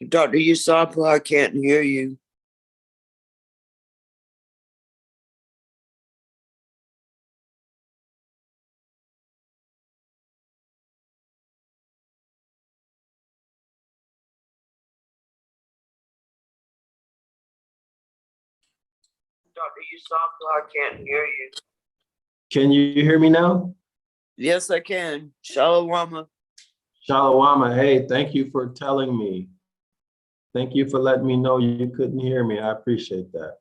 Dr. Usapo, I can't hear you. Dr. Usapo, I can't hear you. Can you hear me now? Yes, I can. Shalom. Shalawama, hey, thank you for telling me. Thank you for letting me know you couldn't hear me. I appreciate that.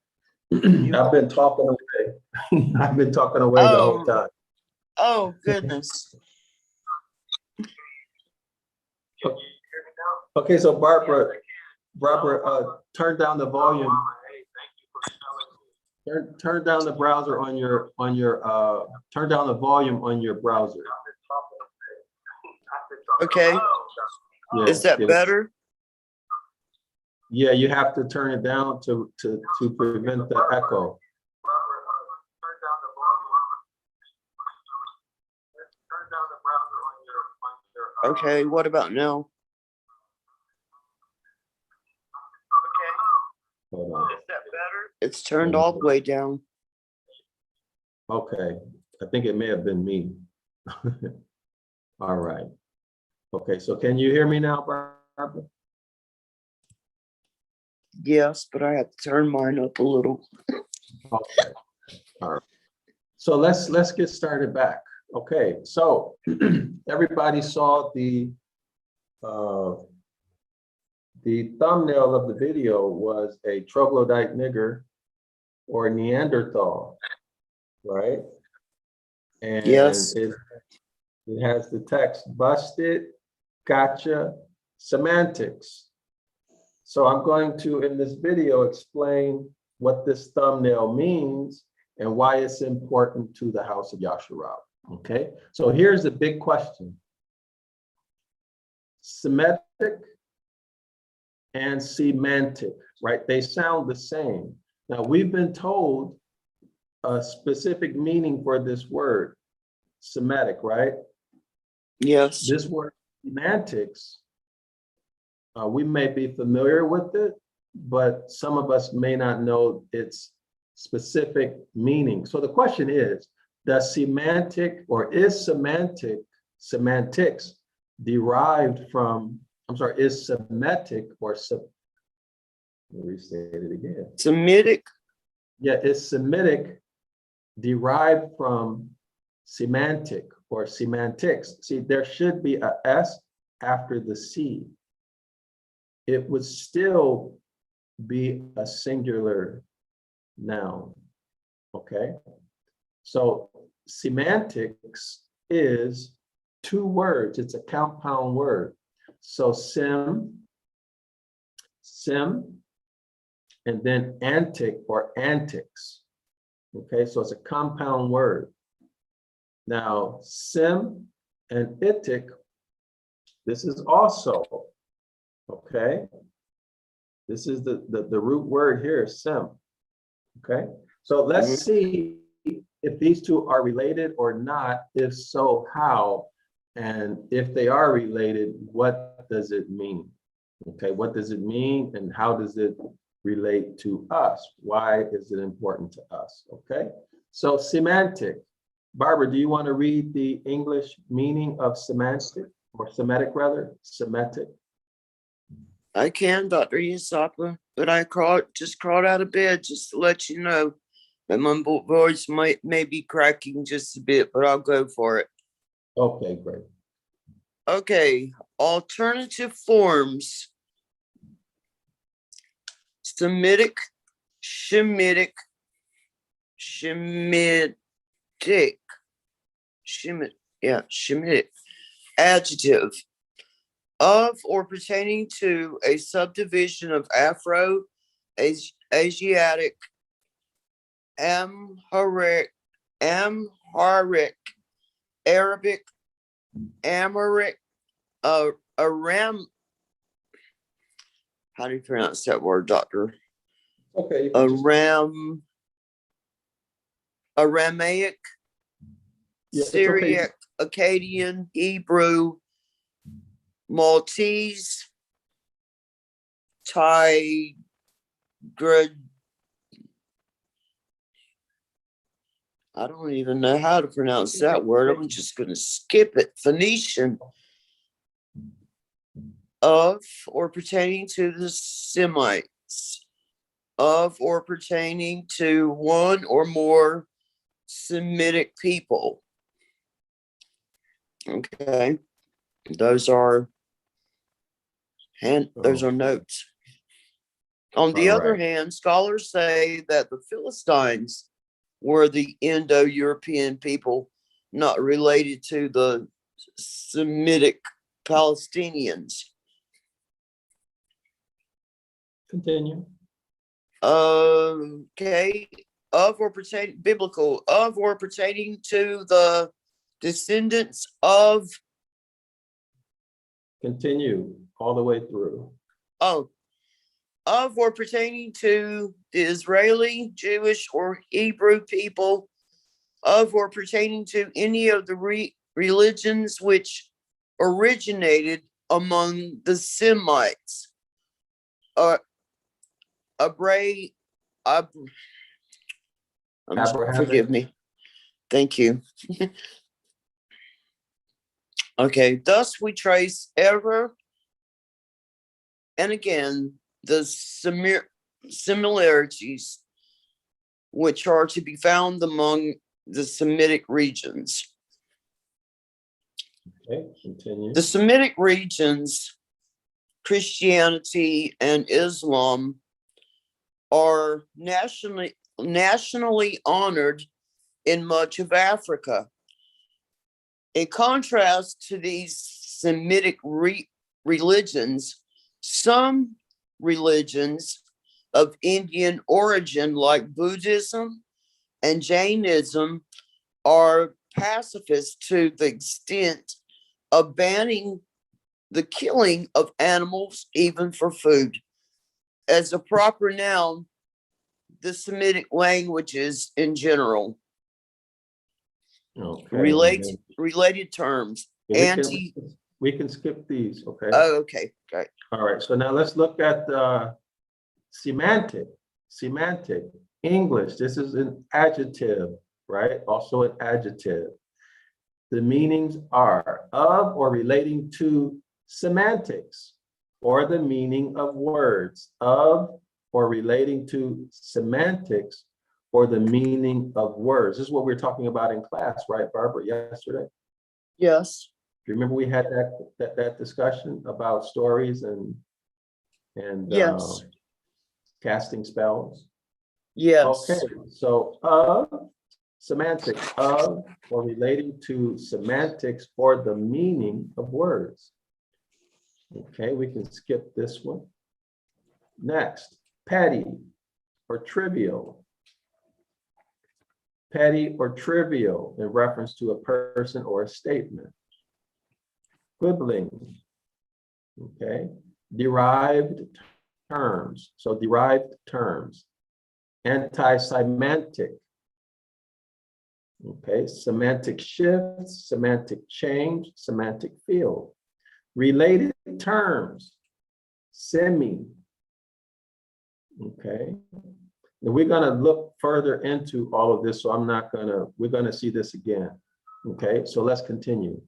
I've been talking away. I've been talking away the whole time. Oh, goodness. Okay, so Barbara, turn down the volume. Turn down the browser on your turn down the volume on your browser. Okay. Yeah, Is that better? Yeah, you have to turn it down to prevent the echo. Okay, what about now? Hold on. Is that better? It's turned all the way down. Okay, I think it may have been me. All right. Okay, so can you hear me now, Barbara? Yes, but I have to turn mine up a little. Okay. All right. So let's get started back. Okay, so everybody saw the thumbnail of the video was a troglodyte nigger or Neanderthal, right? And yes, it has the text busted, gotcha, semantics. So I'm going to, in this video, explain what this thumbnail means and why it's important to the house of Yasharab. Okay, so here's the big question. Semitic and semantic, right? They sound the same. Now, we've been told a specific meaning for this word, Semitic, right? yes. This word semantics, we may be familiar with it, but some of us may not know its specific meaning. So the question is, does semantic or is semantics derived from, I'm sorry, is Semitic or let me restate it again. Semitic? Yeah, is Semitic derived from semantic or semantics? See, there should be a S after the C. It would still be a singular noun, okay? So semantics is two words, it's a compound word. So sim, and then antic or antics, okay? So it's a compound word. Now, sim and itic, this is also, okay? This is the root word here, sim, okay? So let's see if these two are related or not. If so, how? And if they are related, what does it mean? Okay, what does it mean and how does it relate to us? Why is it important to us? Okay, so semantic. Barbara, do you want to read the English meaning of semantic or Semitic rather? Semitic. I can, Dr. Usapo, but I just crawled out of bed just to let you know that my voice may be cracking just a bit, but I'll go for it. Okay, great. Okay, alternative forms. Semitic, Shemitic, adjective of or pertaining to a subdivision of Afro-Asiatic, Amharic, Arabic, Amharic, Aram. How do you pronounce that word, Doctor? Okay. Aramaic, Yeah, Syriac, okay. Akkadian, Hebrew, Maltese, Tigrid. I don't even know how to pronounce that word. I'm just going to skip it. Phoenician of or pertaining to the Semites, of or pertaining to one or more Semitic people. Okay, those are notes. On the other hand, scholars say that the Philistines were the Indo-European people not related to the Semitic Palestinians. Continue. Okay, of or pertaining, biblical, of or pertaining to the descendants of. Continue all the way through. Oh, of or pertaining to the Israeli, Jewish, or Hebrew people, of or pertaining to any of the religions which originated among the Semites. Forgive me. Thank you. Okay, thus we trace ever and again the similarities which are to be found among the Semitic regions. Okay, continue. The Semitic regions, Christianity and Islam, are nationally honored in much of Africa. In contrast to these Semitic religions, some religions of Indian origin, like Buddhism and Jainism, are pacifist to the extent of banning the killing of animals, even for food. As a proper noun, the Semitic languages in general. Okay. Related terms. We can skip these, okay? Oh, okay, great. All right, so now let's look at semantic. English, this is an adjective, right? Also an adjective. The meanings are of or relating to semantics, or the meaning of words, of or relating to semantics, or the meaning of words. This is what we were talking about in class, right, Barbara, yesterday? Yes. Do you remember we had that discussion about stories and yes. Casting spells? Yes. Okay, so semantics, of or relating to semantics or the meaning of words. Okay, we can skip this one. Next, petty or trivial. Petty or trivial in reference to a person or a statement. Quibbling, okay. Derived terms, so derived terms. Anti-semantic, okay. Semantic shifts, semantic change, semantic field. Related terms, semi, okay. And we're gonna look further into all of this, so we're gonna see this again, okay. So let's continue.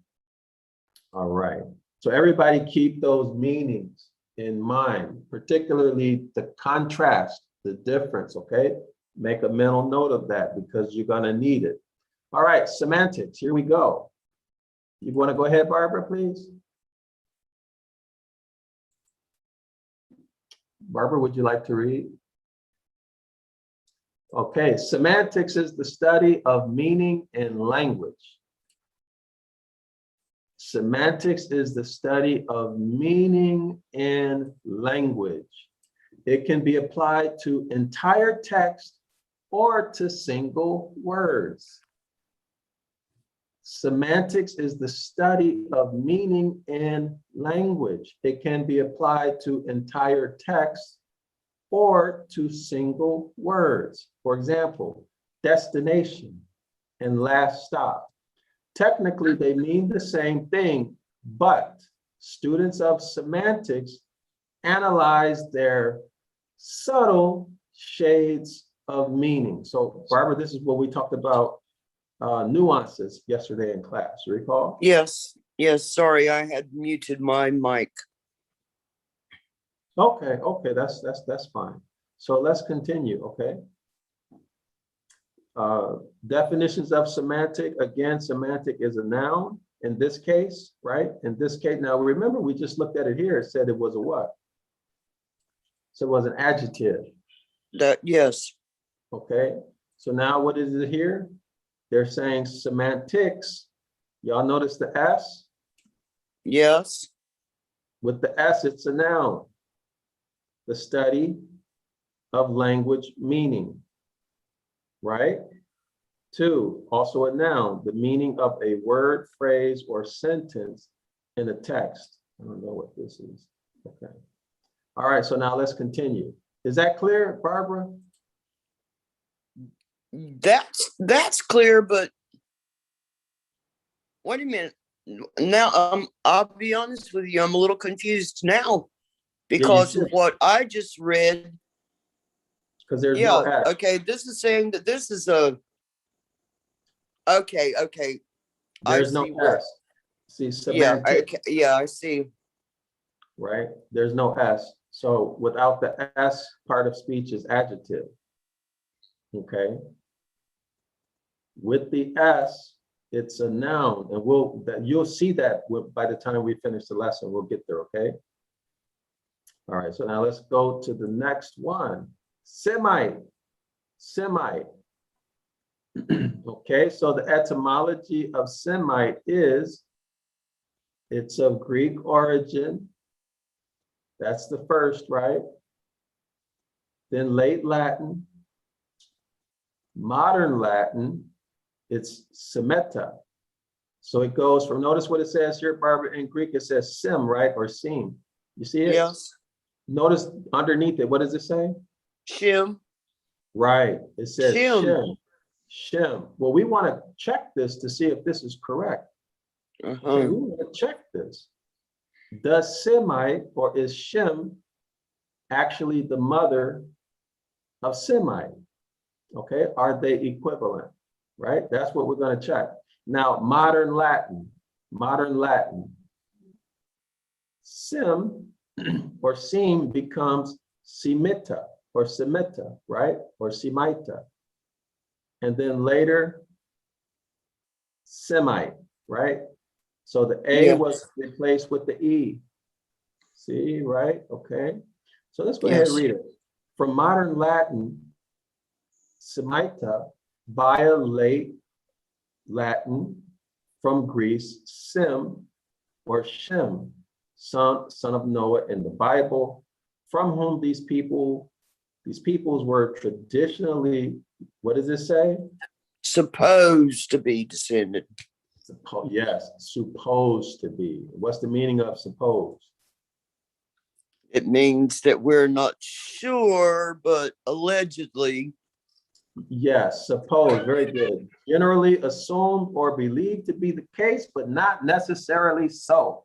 All right, so everybody keep those meanings in mind, particularly the contrast, the difference, okay? Make a mental note of that because you're gonna need it. All right, semantics, here we go. You wanna go ahead, Barbara, please? Barbara, would you like to read? Okay, semantics is the study of meaning in language. Semantics is the study of meaning in language. It can be applied to entire text or to single words. Semantics is the study of meaning in language. It can be applied to entire text or to single words. For example, destination and last stop. Technically, they mean the same thing, but students of semantics analyze their subtle shades of meaning. So Barbara, this is what we talked about nuances yesterday in class, you recall? Yes, sorry, I had muted my mic. Okay, that's fine. So let's continue, okay? Definitions of semantic. Again, semantic is a noun in this case, right? In this case, now remember we just looked at it here. It said it was a what? So it was an adjective. Yes. Okay, so now what is it here? They're saying semantics. Y'all notice the S? Yes. With the S, it's a noun. The study of language meaning, right? 2, also a noun, the meaning of a word, phrase, or sentence in a text. I don't know what this is. Okay. All right, so now let's continue. Is that clear, Barbara? That's clear, but wait a minute. Now, I'll be honest with you, I'm a little confused now because of what I just read. Because there's no S. Okay, this is saying that this is a okay. There's no S. See, semantic. Yeah, I see. Right? There's no S. So without the S, part of speech is adjective. Okay. With the S, it's a noun, and you'll see that by the time we finish the lesson. We'll get there. Okay. All right. So now let's go to the next one. Semite. Okay. So the etymology of Semite is it's of Greek origin. That's the first, right? Then late Latin, modern Latin, it's semeta. So it goes from, notice what it says here, Barbara, in Greek, it says sim, right? Or sim. You see it? Yes. Notice underneath it, what does it say? Shim. Right. It says Shim. Shim. Well, we want to check this to see if this is correct. Okay, we want to check this. Does Semite or is Shem actually the mother of Semite? Okay, are they equivalent? Right, that's what we're going to check. Now, modern Latin, Sim or Sim becomes Semita or Semita, right? Or Semita. And then later, Semite, right? So the A was replaced with the E. See, right? Okay. So let's go ahead and read it. From modern Latin, Semita, via late Latin, from Greece, Sim or Shem, son of Noah in the Bible, from whom these peoples were traditionally, what does it say? Supposed to be descended. Yes, supposed to be. What's the meaning of supposed? It means that we're not sure, but allegedly. Yes, supposed. Very good. Generally assumed or believed to be the case, but not necessarily so.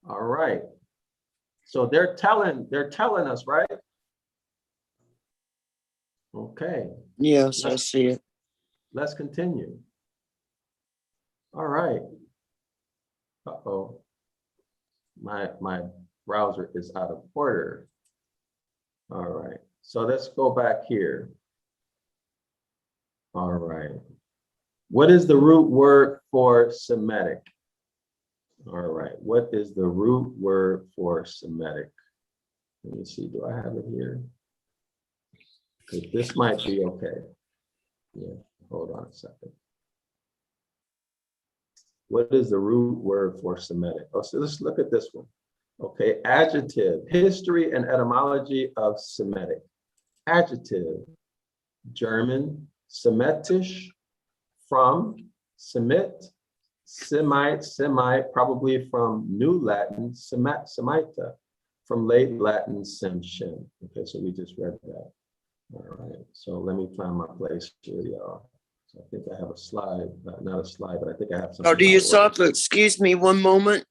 All right. So they're telling us, right? Okay. Yes, I see it. Let's continue. All right. Uh-oh. My browser is out of order. All right. So let's go back here. All right. What is the root word for Semitic? All right. What is the root word for Semitic? Let me see. Do I have it here? Because this might be okay. Yeah. Hold on a second. What is the root word for Semitic? Oh, so let's look at this one. Okay, adjective, history and etymology of Semitic. Adjective, German, Semitisch, from, Semit, Semite, probably from New Latin, Semita, from late Latin, Sem, Shem. Okay, so we just read that. All right, so let me find my place here, y'all. I think I have a slide, not a slide, but I think I have something. Oh, do you stop? Excuse me one moment.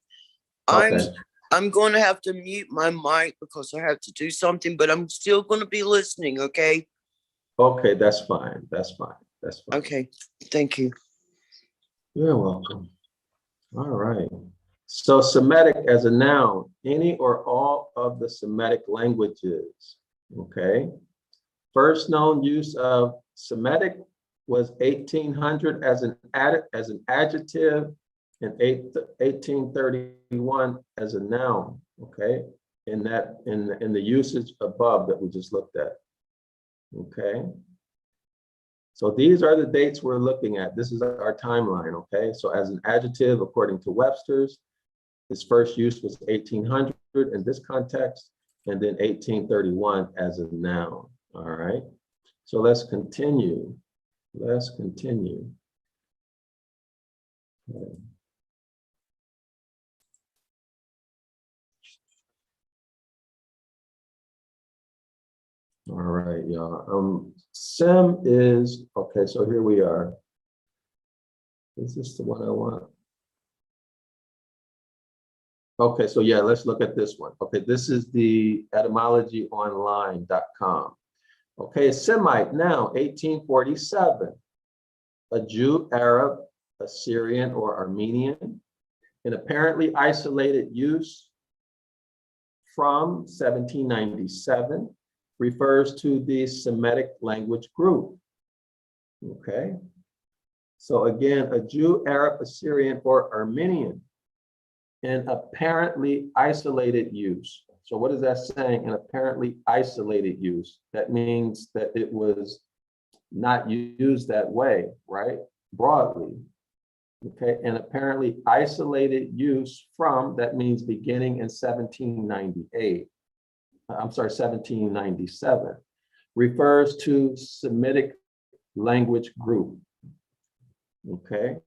Okay. I'm going to have to mute my mic because I have to do something, but I'm still going to be listening, okay? Okay, that's fine. That's fine. That's fine. Okay, thank you. You're welcome. All right. So Semitic as a noun, any or all of the Semitic languages. Okay. First known use of Semitic was 1800 as an adjective, and 1831 as a noun. Okay, in the usage above that we just looked at. Okay, so these are the dates we're looking at. This is our timeline. Okay, so as an adjective, according to Webster's, its first use was 1800 in this context, and then 1831 as a noun. All right, so let's continue. Let's continue. Okay. All right, y'all. Sim is, okay, so here we are. Is this the one I want? Okay, so yeah, let's look at this one. Okay, this is the etymologyonline.com. Okay, Semite, now 1847. A Jew, Arab, Assyrian, or Armenian, in apparently isolated use from 1797, refers to the Semitic language group. Okay, so again, a Jew, Arab, Assyrian, or Armenian in apparently isolated use. So what is that saying? An apparently isolated use. That means that it was not used that way, right? Broadly. Okay, and apparently isolated use from, that means beginning in 1798. I'm sorry, 1797, refers to Semitic language group. Okay,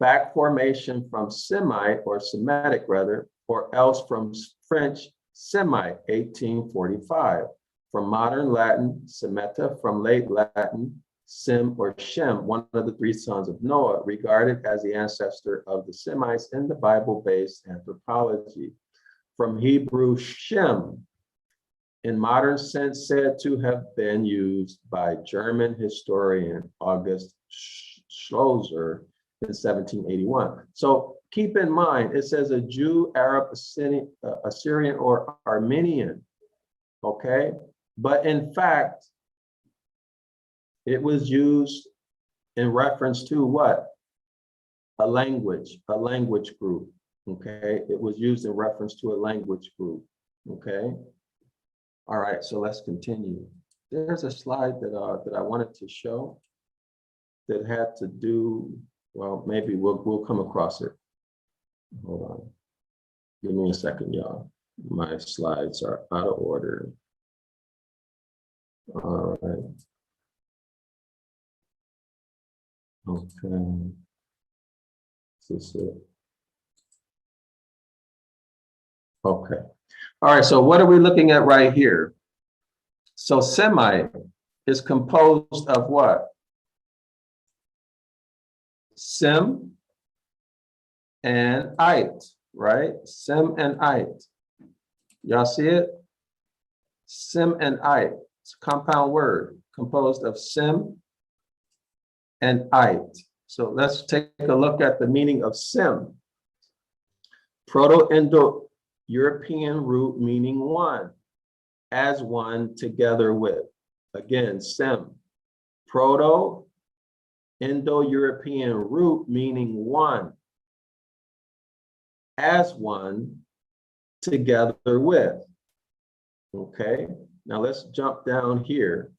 back formation from Semite or Semitic rather, or else from French Semite, 1845, from modern Latin Semeta, from late Latin Sem or Shem, one of the three sons of Noah, regarded as the ancestor of the Semites in the Bible-based anthropology. From Hebrew Shem, in modern sense said to have been used by German historian August Schlosser in 1781. So keep in mind, it says a Jew, Arab, Assyrian, or Armenian, okay? But in fact, it was used in reference to what? A language group, okay? It was used in reference to a language group, okay? All right, so let's continue. There's a slide that I wanted to show that had to do, well, maybe we'll come across it. Hold on. Give me a second, y'all. My slides are out of order. All right. Okay. This is it. Okay. All right, so what are we looking at right here? So Semite is composed of what? Sem and ite, right? Sem and ite. Y'all see it? Sem and ite. It's a compound word composed of sem and ite. So let's take a look at the meaning of sem. Proto-Indo-European root meaning one, as one, together with. Again, sem. Proto-Indo-European root meaning one, as one, together with. Okay, now let's jump down here.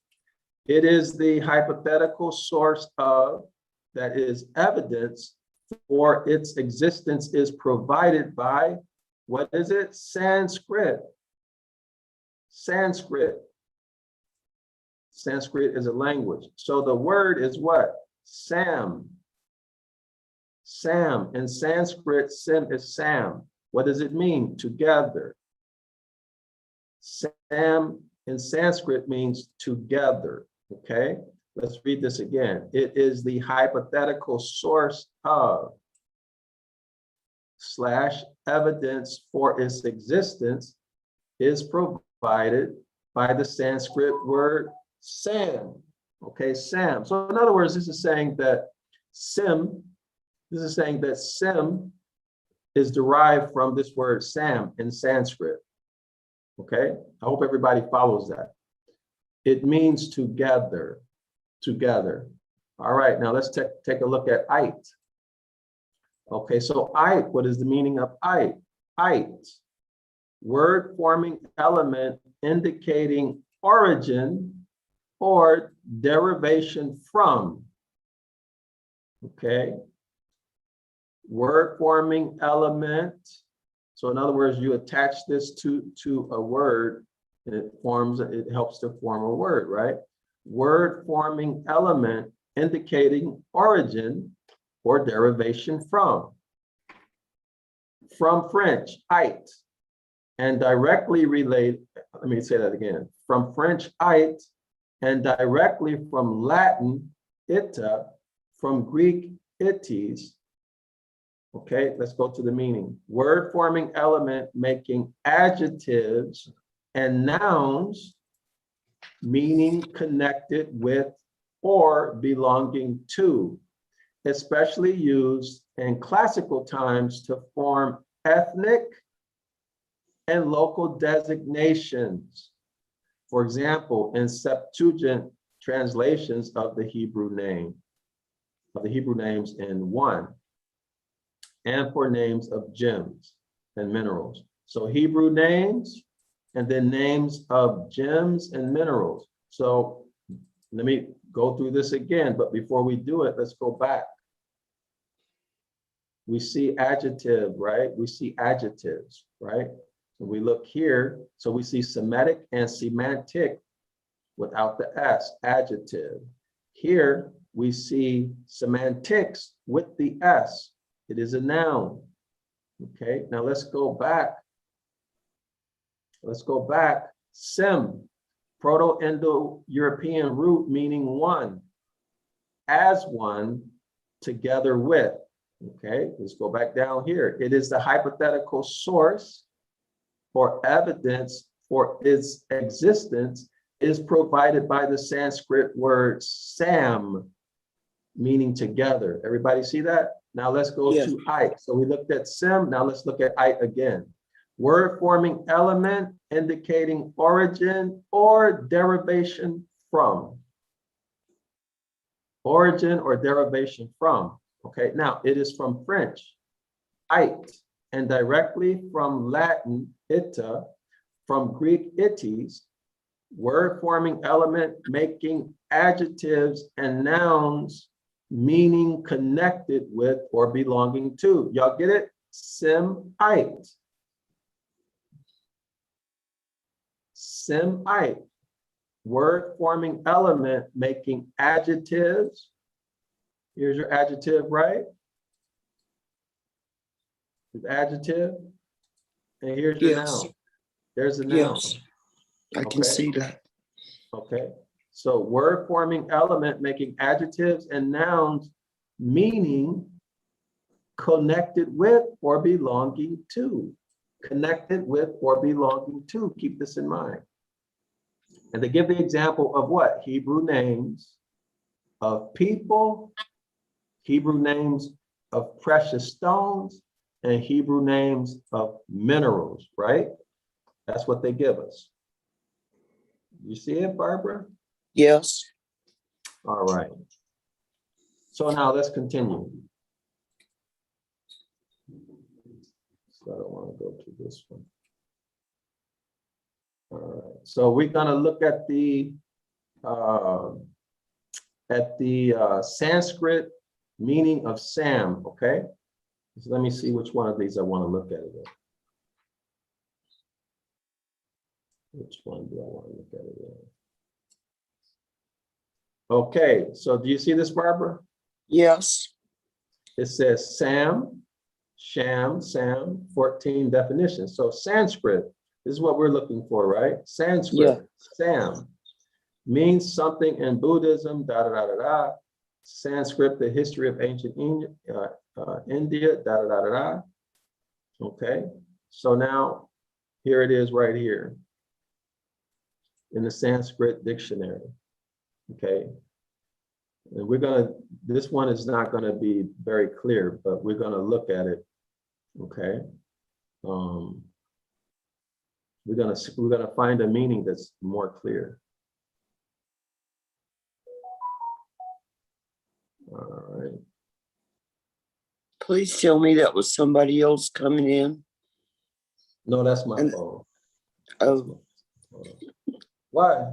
It is the hypothetical source of, that is, evidence for its existence is provided by, what is it? Sanskrit. Sanskrit. Sanskrit is a language. So the word is what? Sam. Sam. In Sanskrit, sim is Sam. What does it mean? Together. Sam in Sanskrit means together. Okay, let's read this again. It is the hypothetical source of. / evidence for its existence is provided by the Sanskrit word sam. Okay, sam. So in other words, this is saying that sim is derived from this word sam in Sanskrit. Okay, I hope everybody follows that. It means together, together. All right, now let's take a look at ite. Okay, so ite, what is the meaning of ite? Ite, word forming element indicating origin or derivation from. Okay, word forming element. So in other words, you attach this to a word and it helps to form a word, right? Word forming element indicating origin or derivation from. From French, ite, and directly related, let me say that again. From French, ite, and directly from Latin, ita, from Greek, ites. Okay, let's go to the meaning. Word forming element making adjectives and nouns, meaning connected with or belonging to, especially used in classical times to form ethnic and local designations. For example, in Septuagint translations of the Hebrew names in 1, and for names of gems and minerals. So Hebrew names and then names of gems and minerals. So let me go through this again, but before we do it, let's go back. We see adjective, right? We see adjectives, right? So we look here, so we see Semitic and semantic without the S, adjective. Here we see semantics with the S. It is a noun. Okay, now let's go back. Let's go back. Sim, Proto-Indo-European root meaning one, as one, together with. Okay, let's go back down here. It is the hypothetical source or evidence for its existence is provided by the Sanskrit word sam, meaning together. Everybody see that? Now let's go to ite. So we looked at sim, now let's look at ite again. Word forming element indicating origin or derivation from. Origin or derivation from. Okay, now it is from French, ite, and directly from Latin, ita, from Greek, ites, word forming element making adjectives and nouns meaning connected with or belonging to. Y'all get it? Sim-ite. Sim-ite. Word forming element making adjectives. Here's your adjective, right? Here's adjective. And here's your noun. There's a noun. Yes, I can see that. Okay. So word forming element making adjectives and nouns meaning connected with or belonging to. Connected with or belonging to. Keep this in mind. And to give the example of what? Hebrew names of people, Hebrew names of precious stones, and Hebrew names of minerals, right? That's what they give us. You see it, Barbara? Yes. All right. So now let's continue. So I don't want to go to this one. All right. So we're going to look at the Sanskrit meaning of Sam. Okay. So let me see which one of these I want to look at it. Which one do I want to look at it in? Okay, so do you see this, Barbara? Yes. It says Sam, Sham, Sam, 14 definitions. So Sanskrit, this is what we're looking for, right? Sanskrit, Sam, means something in Buddhism, da da da da da. Sanskrit, the history of ancient India, da da da da da. Okay, so now here it is right here in the Sanskrit dictionary. Okay, and this one is not gonna be very clear, but we're gonna look at it. Okay, we're gonna find a meaning that's more clear. All right. Please tell me that was somebody else coming in. No, that's my And- phone. Oh, Why?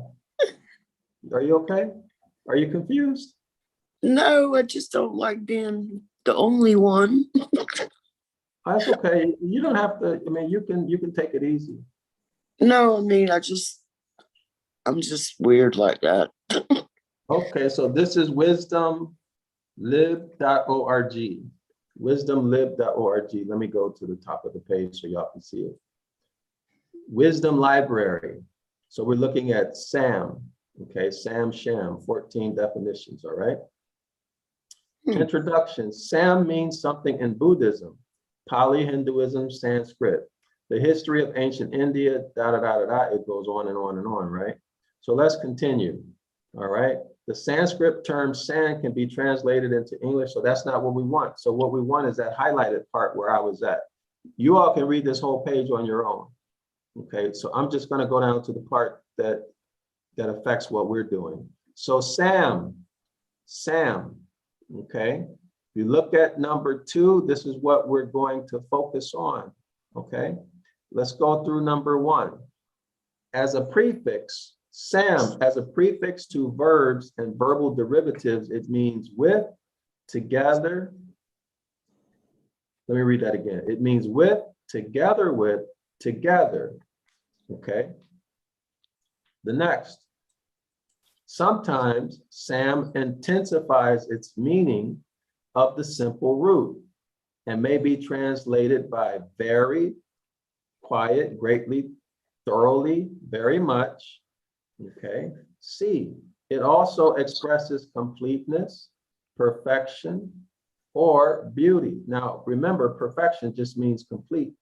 Are you okay? Are you confused? no, I just don't like being the only one. That's okay. You don't have to. I mean, you can take it easy. No, I mean, I'm just weird like that. Okay, so this is wisdomlib.org. Wisdomlib.org. Let me go to the top of the page so y'all can see it. Wisdom Library. So we're looking at Sam. Okay, Sam Sham, 14 definitions, all right? Introduction. Sam means something in Buddhism, Pali, Hinduism, Sanskrit, the history of ancient India, da da da da da. It goes on and on and on, right? So let's continue. All right. The Sanskrit term san can be translated into English, so that's not what we want. So what we want is that highlighted part where I was at. You all can read this whole page on your own. Okay, so I'm just going to go down to the part that affects what we're doing. So Sam, okay. If you look at number 2, this is what we're going to focus on. Okay, let's go through number 1. As a prefix, Sam, as a prefix to verbs and verbal derivatives, it means with, together. Let me read that again. It means with, together with, together. Okay. The next. Sometimes Sam intensifies its meaning of the simple root and may be translated by very, quiet, greatly, thoroughly, very much. Okay. C. It also expresses completeness, perfection, or beauty. Now, remember, perfection just means complete.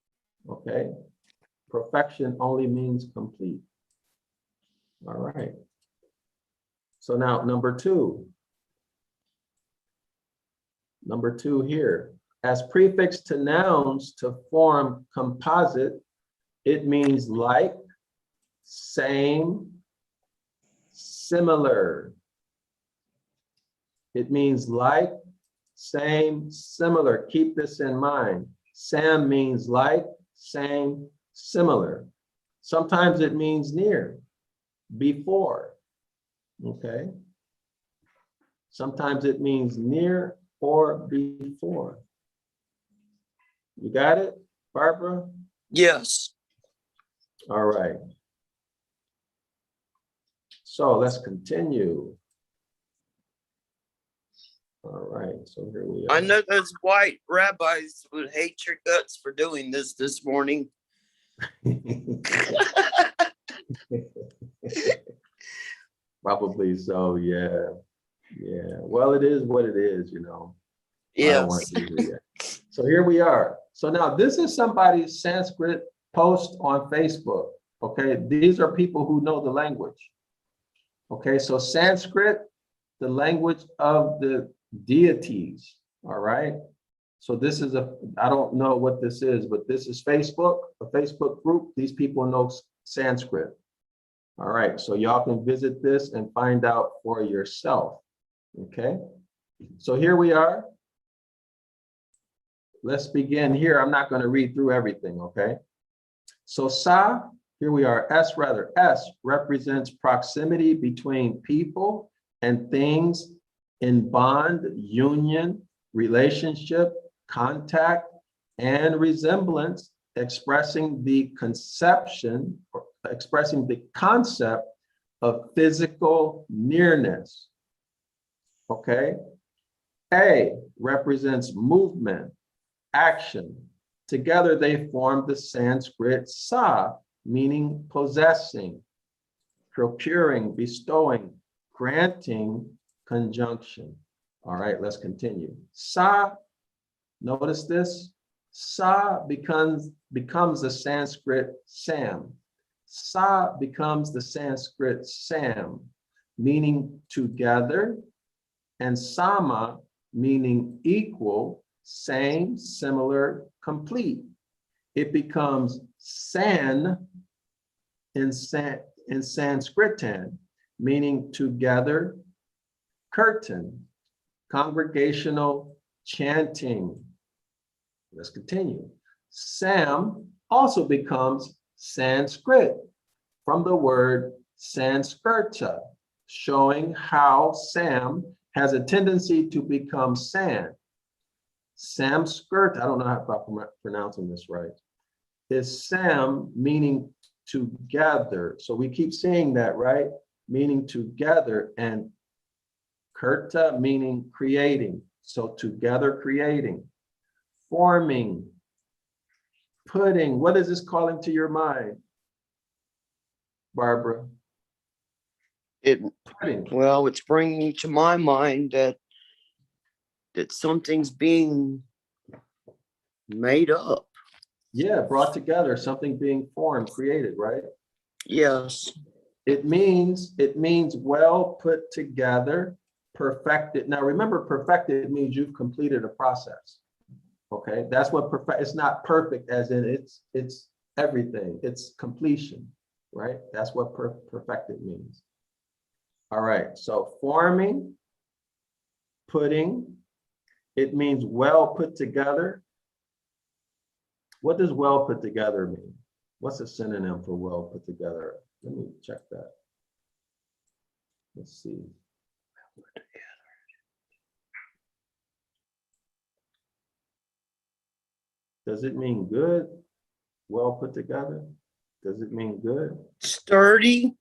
Okay. Perfection only means complete. All right. So now number 2. Number 2 here. As prefix to nouns to form composite, it means like, same, similar. It means like, same, similar. Keep this in mind. Sam means like, same, similar. Sometimes it means near, before. Okay. Sometimes it means near or before. You got it, Barbara? Yes. All right. So let's continue. All right, so here we are. I know those white rabbis would hate your guts for doing this morning. Probably so, yeah. Yeah, well, it is what it is, you know. I don't want Yes. to do it yet. So here we are. So now this is somebody's Sanskrit post on Facebook, okay? These are people who know the language. Okay, so Sanskrit, the language of the deities, all right? So this is I don't know what this is, but this is Facebook, a Facebook group. These people know Sanskrit. All right, so y'all can visit this and find out for yourself, okay? So here we are. Let's begin here. I'm not going to read through everything, okay? So sa, here we are, S rather. S represents proximity between people and things in bond, union, relationship, contact, and resemblance, expressing the conception, or expressing the concept of physical nearness. Okay? A represents movement, action. Together they form the Sanskrit sa, meaning possessing, procuring, bestowing, granting, conjunction. All right, let's continue. Sa, notice this, Sa becomes the Sanskrit Sam. Sa becomes the Sanskrit Sam, meaning together, and Sama, meaning equal, same, similar, complete. It becomes San in Sanskritan, meaning together, curtain, congregational chanting. Let's continue. Sam also becomes Sanskrit from the word Sanskrta, showing how Sam has a tendency to become San. Samskrt, I don't know if I'm pronouncing this right, is Sam, meaning together. So we keep seeing that, right? Meaning together, and Kurta meaning creating. So together creating, forming, putting. What is this calling to your mind, Barbara? Putting. Well, it's bringing to my mind that something's being made up. Yeah, brought together, something being formed, created, right? Yes. It means well put together, perfected. Now remember, perfected means you've completed a process. Okay, that's what perfect. It's not perfect as in it's everything. It's completion, right? That's what perfected means. All right, so forming, putting, it means well put together. What does well put together mean? What's a synonym for well put together? Let me check that. Let's see. Does it mean good? Well put together? Does it mean good? Sturdy.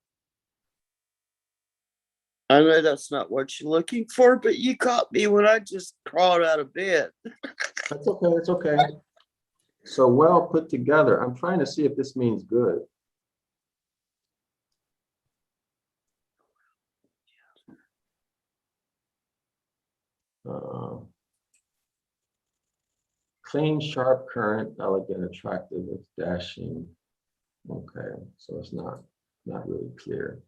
I know that's not what you're looking for, but you caught me when I just crawled out of bed. That's okay, it's okay. So well put together. I'm trying to see if this means good. Clean, sharp, current, elegant, attractive, it's dashing. Okay, so it's not really clear.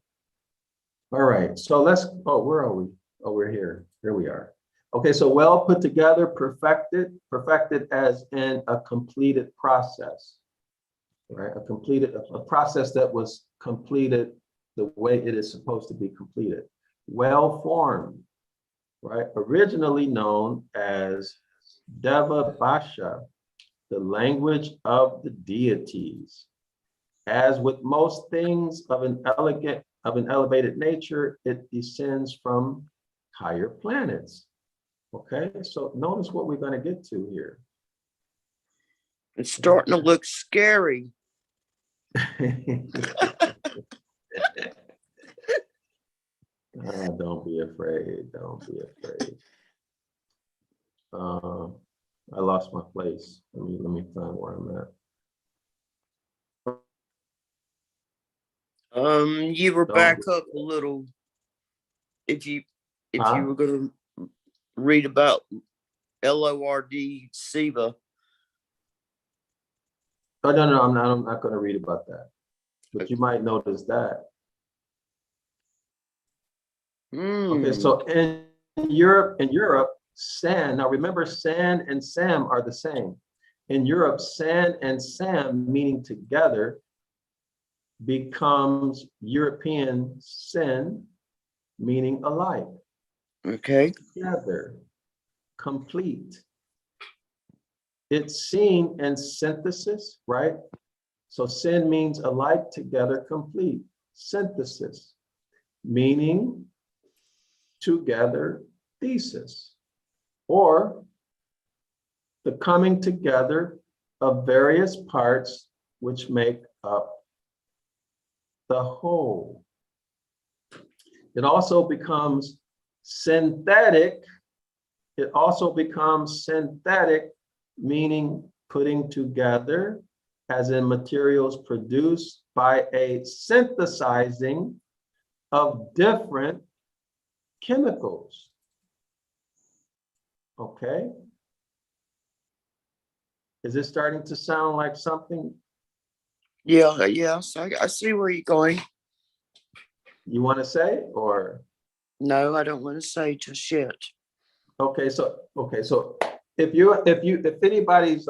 All right, so let's, where are we? Oh, we're here. Here we are. Okay, so well put together, perfected as in a completed process, right? A process that was completed the way it is supposed to be completed. Well formed, right? Originally known as Deva Bhasha, the language of the deities. As with most things of an elevated nature, it descends from higher planets. Okay, so notice what we're going to get to here. It's starting to look scary. Don't be afraid. Don't be afraid. I lost my place. Let me find where I'm at. You were back up a little. If you were going to read about Lord Siva. Oh no, I'm not going to read about that. But you might notice that. Okay, so in Europe, San. Now remember, San and Sam are the same. In Europe, San and Sam, meaning together, becomes European sin, meaning alike. Okay. Together, complete. It's seen in synthesis, right? So sin means alike, together, complete. Synthesis, meaning together thesis, or the coming together of various parts which make up the whole. It also becomes synthetic. It also becomes synthetic, meaning putting together, as in materials produced by a synthesizing of different chemicals. Okay. Is it starting to sound like something Yeah, yes, I see where you're going. you want to say, or? No, I don't want to say just yet. Okay, so if anybody's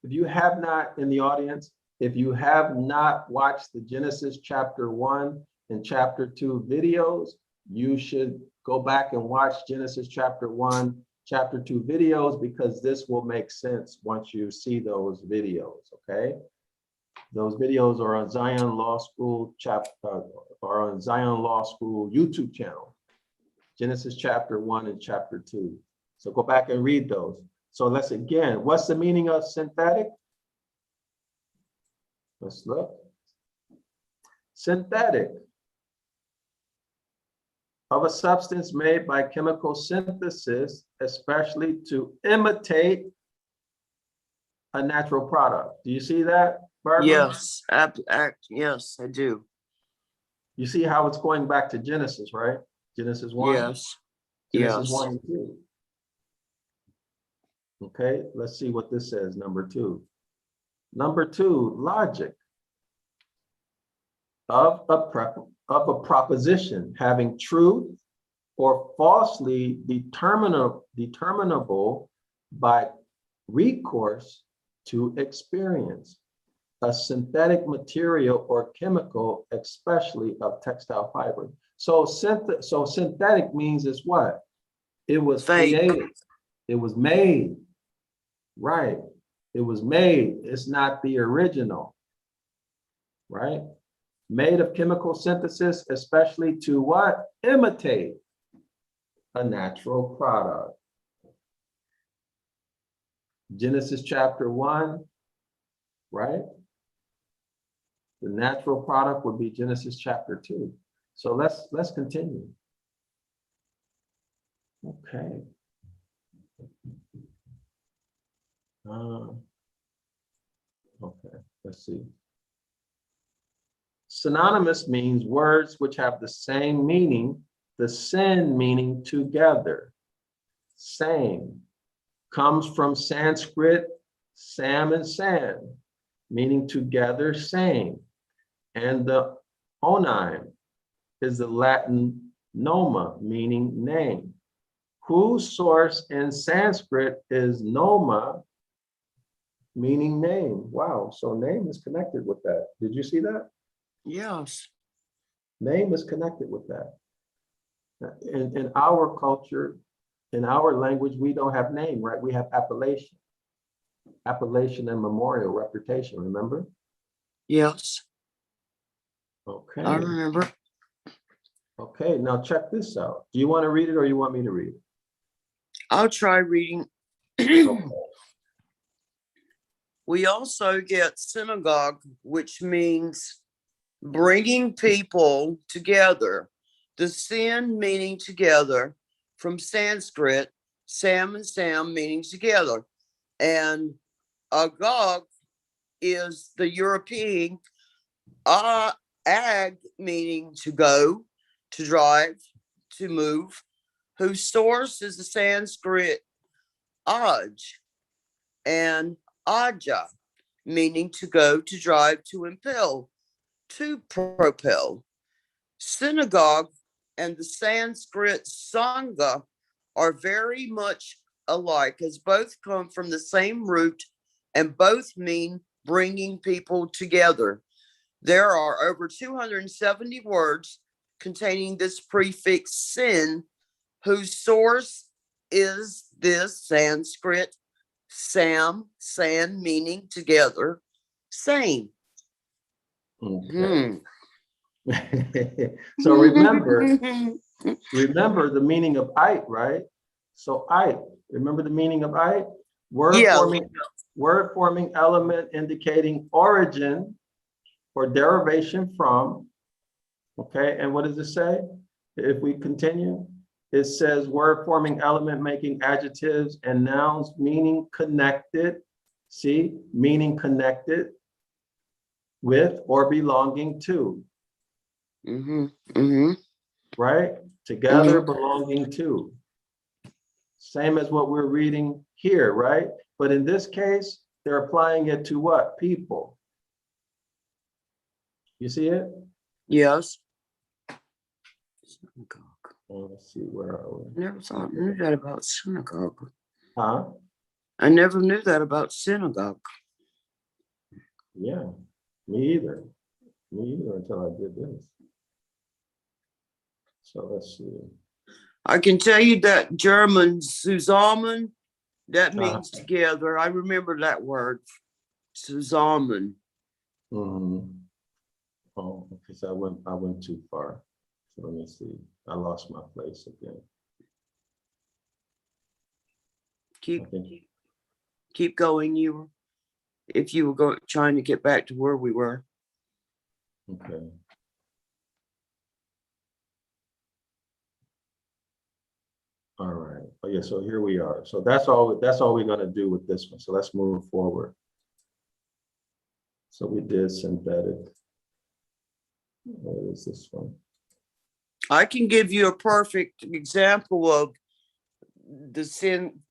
if you have not in the audience, if you have not watched the Genesis chapter 1 and chapter 2 videos, you should go back and watch Genesis chapter 1, chapter 2 videos, because this will make sense once you see those videos, okay? Those videos are on Zion Law School YouTube channel. Genesis chapter 1 and chapter 2. So go back and read those. So let's again, what's the meaning of synthetic? Let's look. Synthetic, of a substance made by chemical synthesis, especially to imitate a natural product. Do you see that, Barbara? Yes, yes, I do. You see how it's going back to Genesis, right? Genesis 1. Yes. Genesis Yes. 1 and 2. Okay, let's see what this says, number 2. Number 2, logic. Of a proposition having truth or falsely determinable by recourse to experience. A synthetic material or chemical, especially of textile fiber. So synthetic means is what? It was Fake. created. It was made. Right. It was made. It's not the original. Right? Made of chemical synthesis, especially to what? Imitate a natural product. Genesis chapter 1, right? The natural product would be Genesis chapter 2. So let's continue. Okay. Okay, let's see. Synonymous means words which have the same meaning, the sin meaning together. Same comes from Sanskrit, sam and san, meaning together, same. And the onym is the Latin noma, meaning name, whose source in Sanskrit is noma, meaning name. Wow, so name is connected with that. Did you see that? Yes. Name is connected with that. In our culture, in our language, we don't have name, right? We have appellation. Appellation and memorial, reputation, remember? Yes. Okay. I remember. Okay, now check this out. Do you want to read it or you want me to read it? I'll try reading. Okay. We also get synagogue, which means bringing people together. The sin meaning together, from Sanskrit, sam and sam meaning together. And agog is the European, ag meaning to go, to drive, to move, whose source is the Sanskrit aj, and aja, meaning to go, to drive, to impel, to propel. Synagogue and the Sanskrit sangha are very much alike, as both come from the same root and both mean bringing people together. There are over 270 words containing this prefix sin, whose source is this Sanskrit sam, san, meaning together, same. Okay. So remember the meaning of "ite," right? So "ite," remember the meaning of "ite"? Word forming element indicating origin or derivation from. Okay, and what does it say? If we continue, it says word forming element making adjectives and nouns meaning connected. See, meaning connected with or belonging to. Right? Together, belonging to. Same as what we're reading here, right? But in this case, they're applying it to what? People. You see it? Yes. Synagogue. Oh, let's see, where are we? Never thought knew that about synagogue. Huh? I never knew that about synagogue. Yeah, me either. Me either until I did this. So let's see. I can tell you that German zusammen, that Uh-huh. means together. I remember that word, zusammen. Mm-hmm. Oh, because I went too far. So let me see. I lost my place again. I think, Keep going. If you were trying to get back to where we were. okay. All right. Oh yeah, so here we are. So that's all we're gonna do with this one. So let's move forward. So we did synthetic. What is this one? I can give you a perfect example of the synthetic.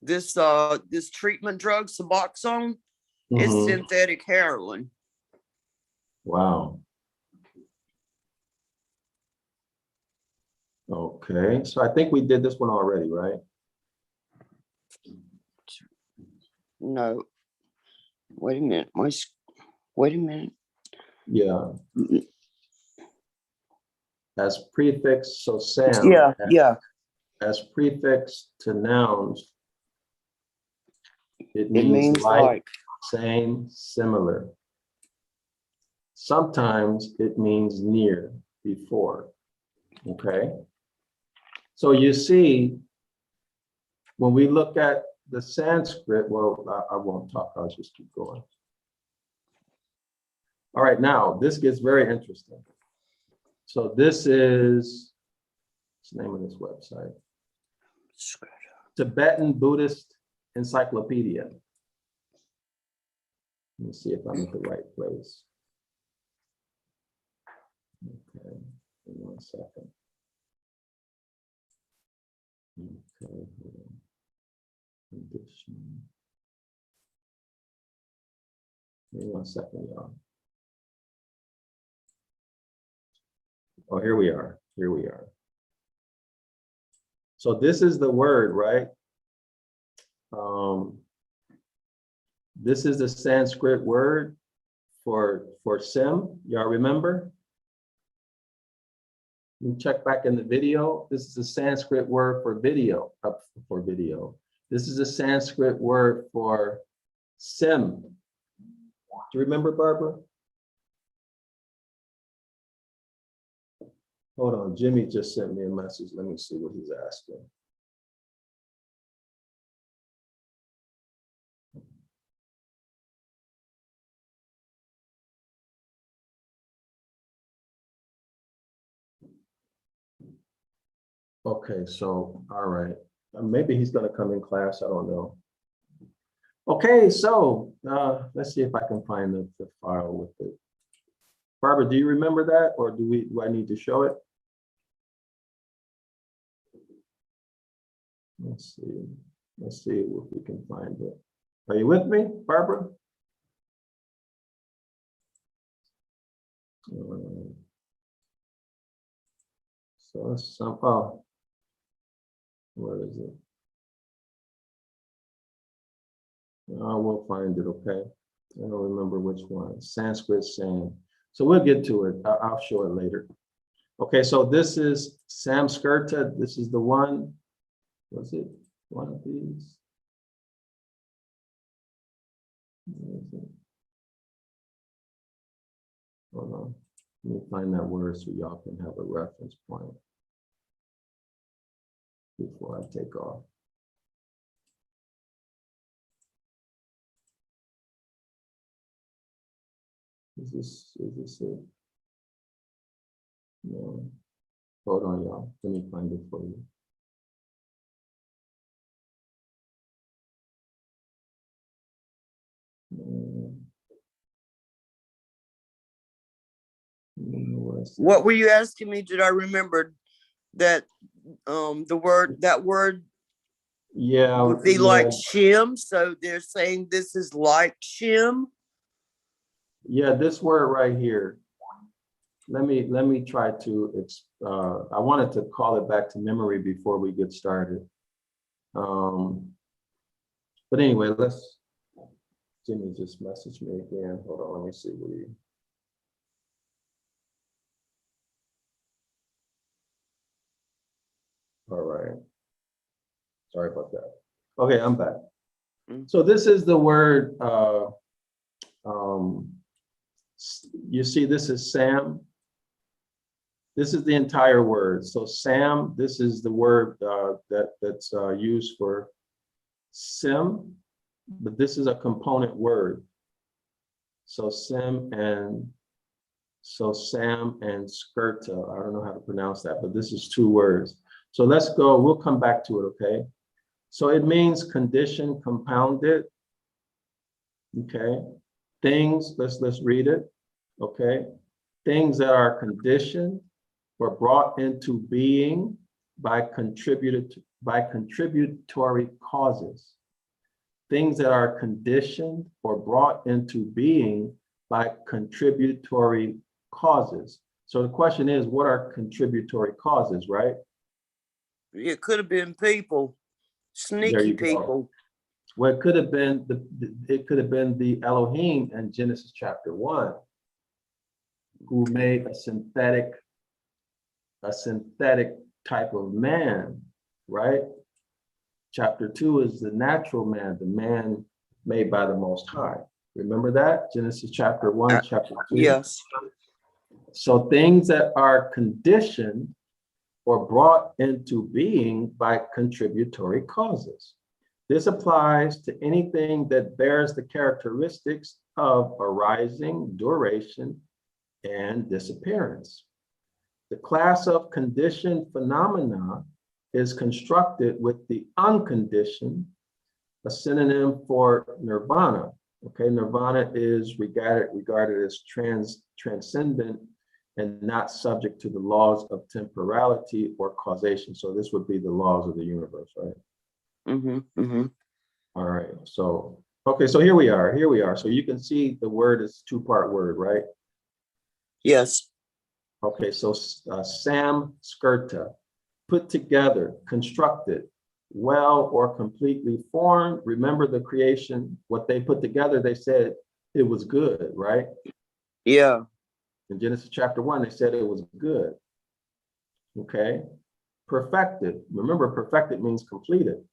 This treatment drug, Suboxone, is Mhm. synthetic heroin. Wow. Okay, so I think we did this one already, right? No, wait a minute. Wait a minute. Yeah. As prefix, so Sam. Yeah. As prefix to nouns, it It means means like, same, similar. Sometimes it means near, before. Okay. So you see, when we look at the Sanskrit, well, I won't talk, I'll just keep going. All right, now this gets very interesting. So this is, what's the name of this website? Tibetan Buddhist Encyclopedia. Let me see if I'm at the right place. Okay, give me 1 second. Okay, hold on. Condition. Give me 1 second, y'all. Oh, here we are. Here we are. So this is the word, right? This is the Sanskrit word for sim. Y'all remember? You check back in the video. This is a Sanskrit word for video. This is a Sanskrit word for sim. Do you remember, Barbara? Hold on, Jimmy just sent me a message. Let me see what he's asking. Okay, so, all right. Maybe he's gonna come in class, I don't know. Okay, so let's see if I can find the file with it. Barbara, do you remember that, or do I need to show it? Let's see if we can find it. Are you with me, Barbara? So some, oh, where is it? We'll find it, okay? I don't remember which one. Sanskrit saying. So we'll get to it. I'll show it later. Okay, so this is Samskrita. This is the one. Was it one of these? Where is it? Hold on. Let me find that word so y'all can have a reference point before I take off. Is this it? No. Hold on, y'all. Let me find it for you. What were you asking me? Did I remember that that word Yeah, would be yeah, like Shem. So they're saying this is like Shem. yeah, this word right here. Let me try to, I wanted to call it back to memory before we get started. But anyway, Jimmy just messaged me again. Hold on, let me see what he. All right. Sorry about that. Okay, I'm back. So this is the word, you see, this is Sam. This is the entire word. So Sam, this is the word that's used for sim, but this is a component word. So Sam and skirta. I don't know how to pronounce that, but this is two words. So let's go, we'll come back to it, okay? So it means condition compounded, okay? Things, let's read it, okay? Things that are conditioned or brought into being by contributory causes. Things that are conditioned or brought into being by contributory causes. So the question is, what are contributory causes, right? It could have been people, There sneaky you go. people. Well, it could have been the Elohim in Genesis chapter 1, who made a synthetic type of man, right? Chapter 2 is the natural man, the man made by the Most High. Remember that? Genesis chapter 1, chapter 2. Yes. So things that are conditioned or brought into being by contributory causes. This applies to anything that bears the characteristics of arising, duration, and disappearance. The class of conditioned phenomena is constructed with the unconditioned, a synonym for nirvana. Okay, nirvana is regarded as transcendent and not subject to the laws of temporality or causation. So this would be the laws of the universe, right? All right, so, okay, so here we are. So you can see the word is two-part word, right? Yes. Okay, so Sam skirta, put together, constructed, well or completely formed. Remember the creation, what they put together, they said it was good, right? Yeah. In Genesis chapter 1, they said it was good. Okay, perfected. Remember, perfected means completed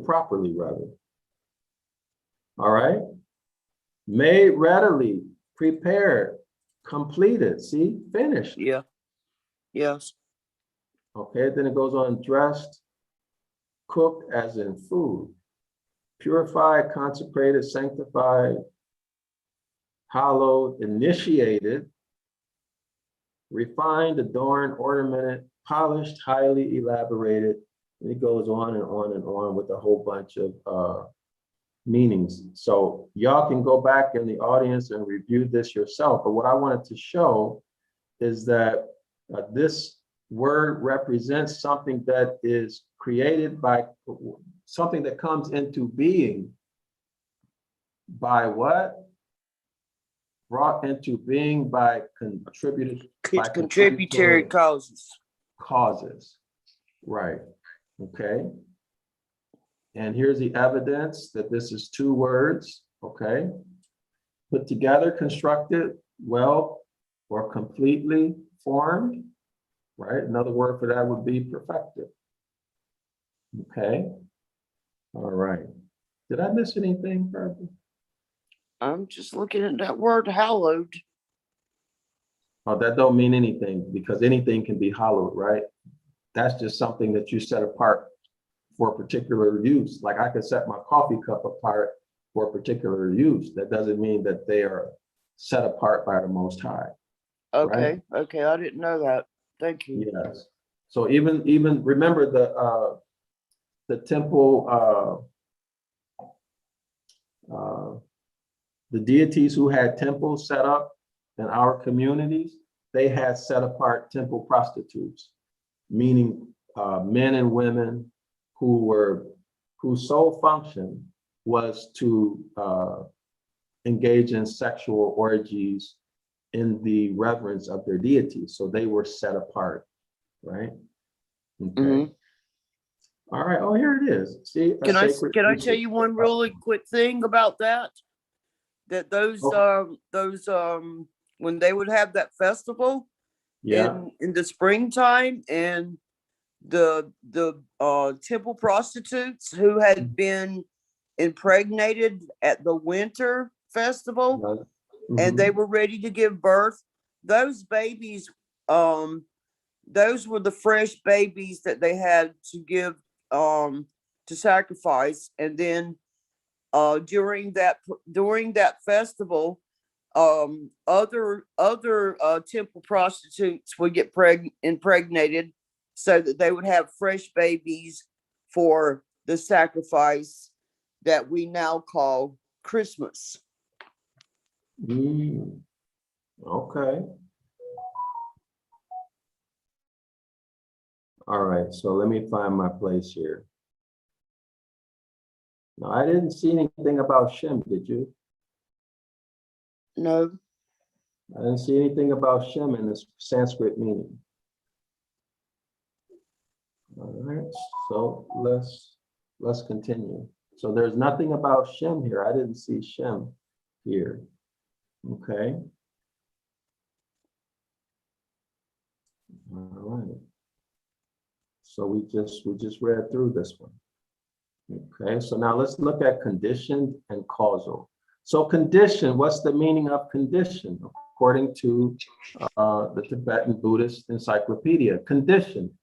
properly, rather. All right, made readily, prepared, completed, see, finished. Yeah. Yes. Okay, then it goes on, dressed, cooked as in food, purified, consecrated, sanctified, hallowed, initiated, refined, adorned, ornamented, polished, highly elaborated. And it goes on and on and on with a whole bunch of meanings. So y'all can go back in the audience and review this yourself. But what I wanted to show is that this word represents something that is created by something that comes into being by what? Brought into being by Contributory causes. Causes. Right. Okay. And here's the evidence that this is two words. Okay. Put together, constructed, well, or completely formed. Right. Another word for that would be perfected. Okay. All right. Did I miss anything, Barbara? I'm just looking at that word hallowed. Oh, that don't mean anything because anything can be hallowed, right? That's just something that you set apart for a particular use. Like I could set my coffee cup apart for a particular use. That doesn't mean that they are set apart by the Most High. Okay. Right? Okay. I didn't know that. Thank you. Yes. So even remember the temple, the deities who had temples set up in our communities, they had set apart temple prostitutes, meaning men and women who were whose sole function was to engage in sexual orgies in the reverence of their deity. So they were set apart, right? Okay. Mhm. All right. Oh, here it is. See, a sacred Can I feast. tell you one really quick thing about that? That those when they would have that festival Yeah. in the springtime, and the temple prostitutes who had been impregnated at the winter festival, and they Mhm. were ready to give birth, those babies, those were the fresh babies that they had to give to sacrifice. And then during that festival, other temple prostitutes would get impregnated, so that they would have fresh babies for the sacrifice that we now call Christmas. Mm, okay. All right. So let me find my place here. No, I didn't see anything about Shem, did you? No. I didn't see anything about Shem in this Sanskrit meaning. All right, so let's continue. So there's nothing about Shem here. I didn't see Shem here. Okay. All right. So we just read through this one. Okay, so now let's look at conditioned and causal. So condition, what's the meaning of condition? According to the Tibetan Buddhist Encyclopedia, condition.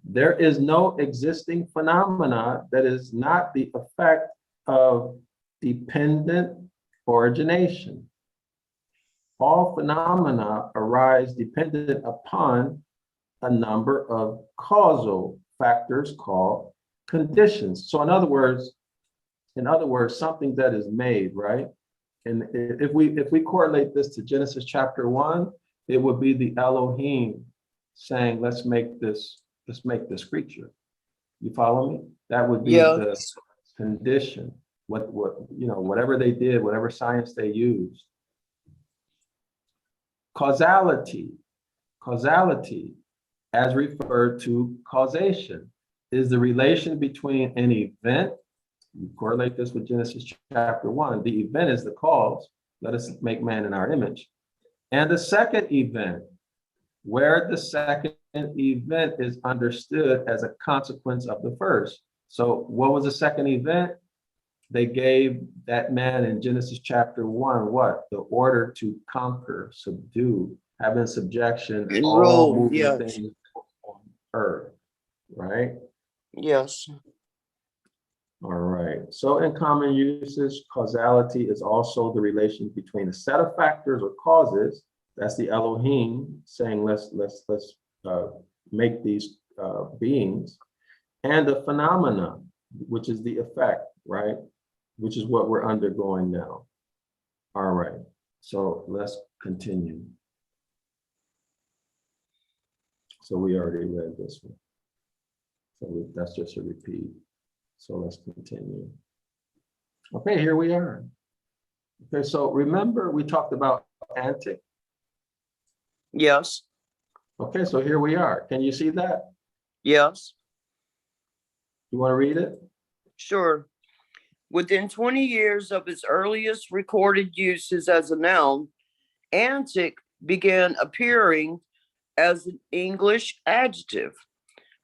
There is no existing phenomena that is not the effect of dependent origination. All phenomena arise dependent upon a number of causal factors called conditions. So in other words, something that is made, right? And if we correlate this to Genesis chapter 1, it would be the Elohim saying, let's make this creature. You follow me? That would be Yeah. the condition. What whatever they did, whatever science they used. Causality, as referred to causation, is the relation between an event. You correlate this with Genesis chapter 1. The event is the cause. Let us make man in our image. And the second event, where the second event is understood as a consequence of the first. So what was the second event? They gave that man in Genesis chapter 1 what? The order to conquer, subdue, have in subjection And all rule, moving yes. things on earth, right? Yes. All right. So in common usage, causality is also the relation between a set of factors or causes. That's the Elohim saying, let's make these beings, and the phenomena, which is the effect, right? Which is what we're undergoing now. All right. So let's continue. So we already read this one. So that's just a repeat. So let's continue. Okay, here we are. Okay, so remember we talked about antic. Yes. Okay, so here we are. Can you see that? Yes. You want to read it? Sure. Within 20 years of its earliest recorded uses as a noun, antic began appearing as an English adjective.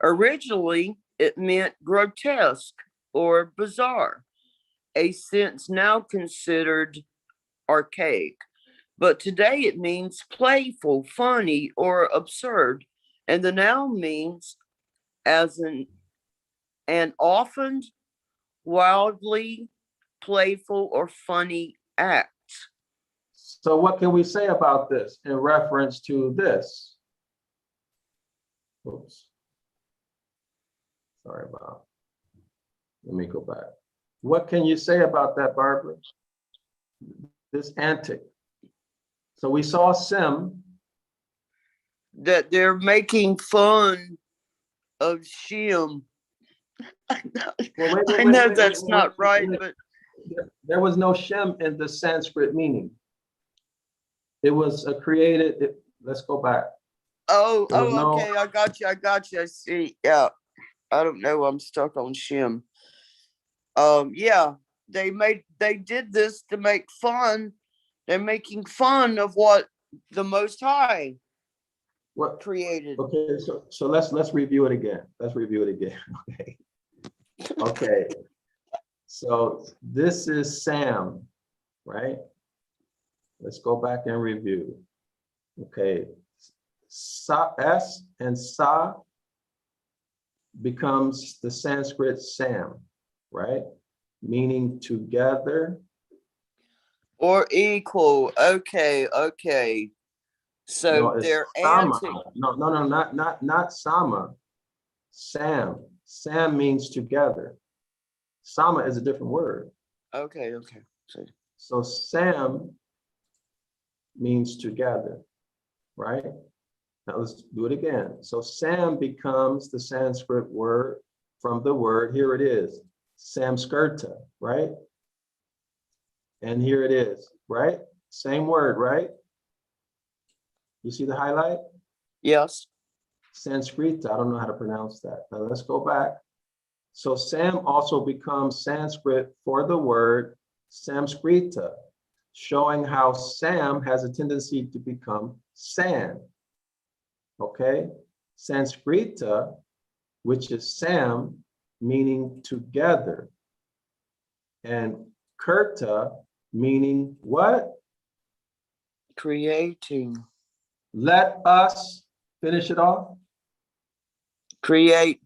Originally, it meant grotesque or bizarre, a sense now considered archaic. But today it means playful, funny, or absurd. And the noun means as an often wildly playful or funny act. So what can we say about this in reference to this? Oops. Sorry about. Let me go back. What can you say about that, Barbara? This antic. So we saw Sim. That they're making fun of Shem I know, Well, I know that's not right, wait. but There was no Shem in the Sanskrit meaning. It was a created, let's go back. There was no, okay, I got you, I see, yeah. I don't know, I'm stuck on Shem. Yeah, they did this to make fun. They're making fun of what the Most High what, created. okay, so let's review it again. Let's review it again, okay? Okay, so this is Sam, right? Let's go back and review. Okay, Sa, S and Sa becomes the Sanskrit Sam, right? Meaning together. Or equal. Okay. So No, it's they're Sama. anti. No, not Sama. Sam. Sam means together. Sama is a different word. Okay. So Sam means together, right? Now let's do it again. So Sam becomes the Sanskrit word from the word, here it is, Samskrita, right? And here it is, right? Same word, right? You see the highlight? Yes. Sanskrit, I don't know how to pronounce that. Now let's go back. So Sam also becomes Sanskrit for the word Samskrita, showing how Sam has a tendency to become San. Okay? Sanskrita, which is Sam, meaning together. And Kurta, meaning what? Creating. Let us finish it off. Create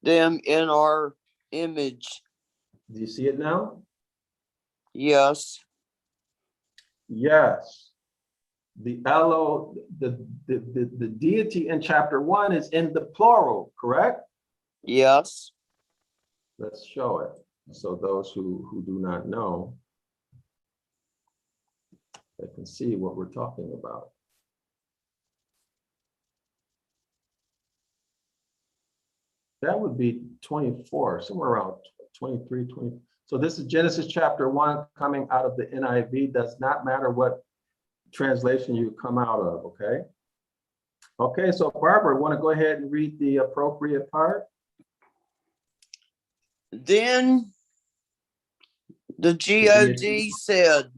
them in our image. Do you see it now? Yes. Yes. The Elo, the deity in chapter 1 is in the plural, correct? Yes. Let's show it. So those who do not know, they can see what we're talking about. That would be 24, somewhere around 23, 20. So this is Genesis chapter 1 coming out of the NIV. Does not matter what translation you come out of, okay? Okay, so Barbara, want to go ahead and read the appropriate part? Then the God said,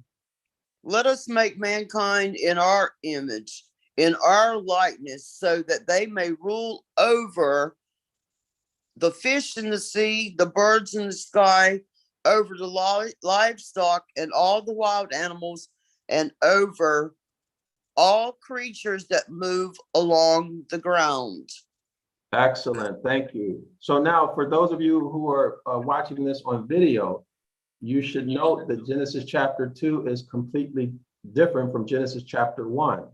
let us make mankind in our image, in our likeness, so that they may rule over the fish in the sea, the birds in the sky, over the livestock and all the wild animals, and over all creatures that move along the ground. Excellent, thank you. So now for those of you who are watching this on video, you should note that Genesis chapter 2 is completely different from Genesis chapter 1.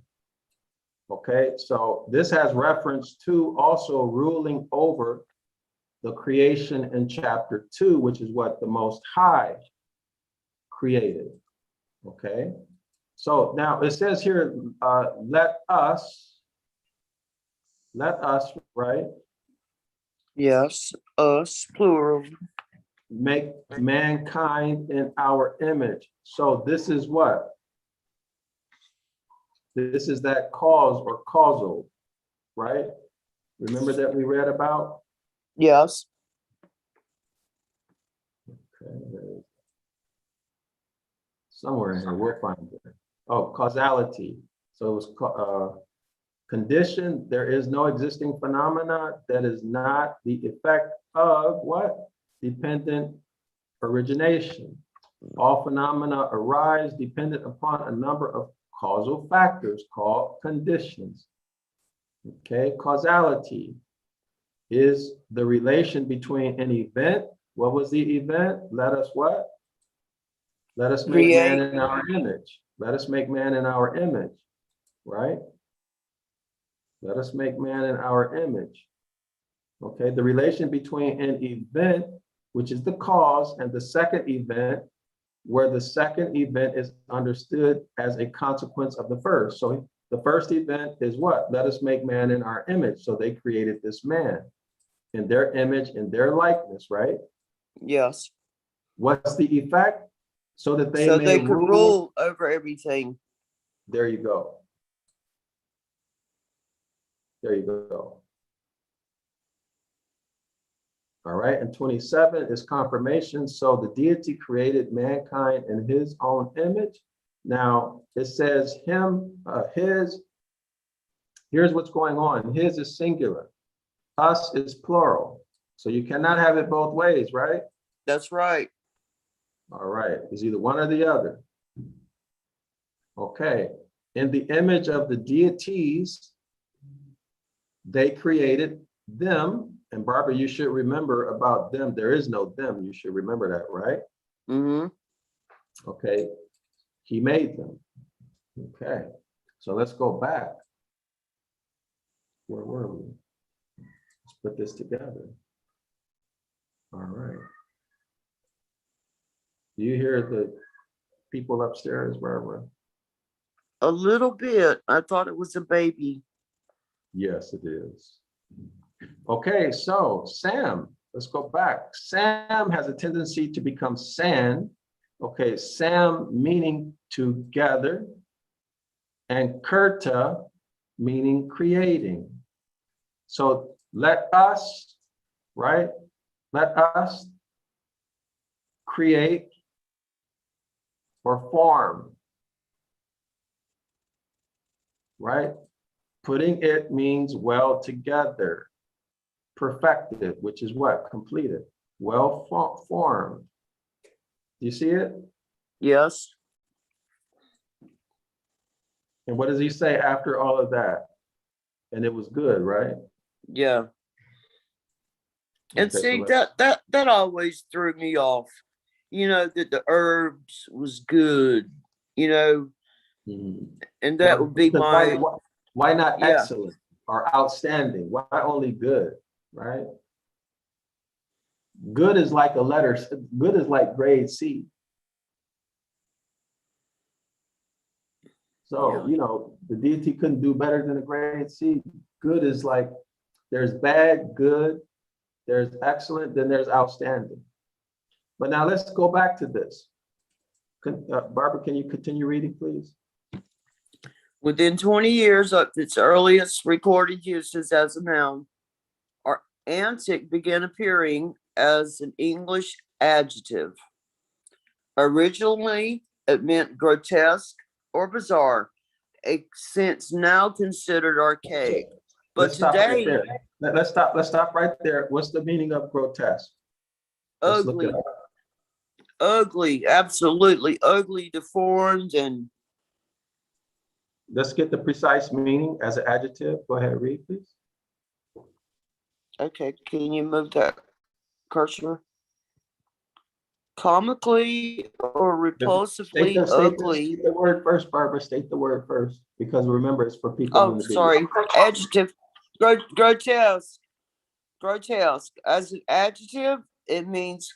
Okay, so this has reference to also ruling over the creation in chapter 2, which is what the Most High created. Okay, so now it says here, let us, right? Yes, us, plural. Make mankind in our image. So this is what? This is that cause or causal, right? Remember that we read about? Yes. Okay. Somewhere in here, we'll find it. Oh, causality. So it was condition. There is no existing phenomena that is not the effect of what? Dependent origination. All phenomena arise dependent upon a number of causal factors called conditions. Okay, causality is the relation between an event. What was the event? Let us what? Let us make man in our image. Let us make man in our image, right? Let us make man in our image. Okay, the relation between an event, which is the cause, and the second event, where the second event is understood as a consequence of the first. So the first event is what? Let us make man in our image. So they created this man. in their image, in their likeness, right? Yes. What's the effect? So that they So may they could rule. rule over everything. There you go. There you go. All right, and 27 is confirmation. So the deity created mankind in his own image. Now it says him, his. Here's what's going on. His is singular. Us is plural. So you cannot have it both ways, right? That's right. All right, it's either one or the other. Okay, in the image of the deities, they created them. And Barbara, you should remember about them. There is no them. You should remember that, right? Mm-hmm. Okay, he made them. Okay, so let's go back. Where were we? Let's put this together. All right. Do you hear the people upstairs, Barbara? A little bit. I thought it was a baby. Yes, it is. Okay, so Sam, let's go back. Sam has a tendency to become San. Okay, Sam meaning together, and Kurta meaning creating. So let us, right? Let us create or form, right? Putting it means well together, perfected, which is what? Completed, well formed. Do you see it? Yes. And what does he say after all of that? And it was good, right? Yeah. And Okay, see, so that always threw me off. You know, that the herbs was good, you know, and that would be my, why not yeah. excellent or outstanding? Why only good, right? Good is like a letter, good is like grade C. So, Yeah. you know, the deity couldn't do better than a grade C. Good is like, there's bad, good, there's excellent, then there's outstanding. But now let's go back to this. Barbara, can you continue reading, please? Within 20 years of its earliest recorded uses as a noun, antic began appearing as an English adjective. Originally, it meant grotesque or bizarre, a sense now considered archaic. But Let's stop right today, there. Let's stop right there. What's the meaning of grotesque? Let's look ugly, it up. ugly, absolutely ugly, deformed, and Let's get the precise meaning as an adjective. Go ahead, read, please. okay, can you move that cursor? Comically or repulsively ugly. State the word first, Barbara. State the word first, because remember, it's for people in Oh, the video. sorry. Adjective. Grotesque. Grotesque. As an adjective, it means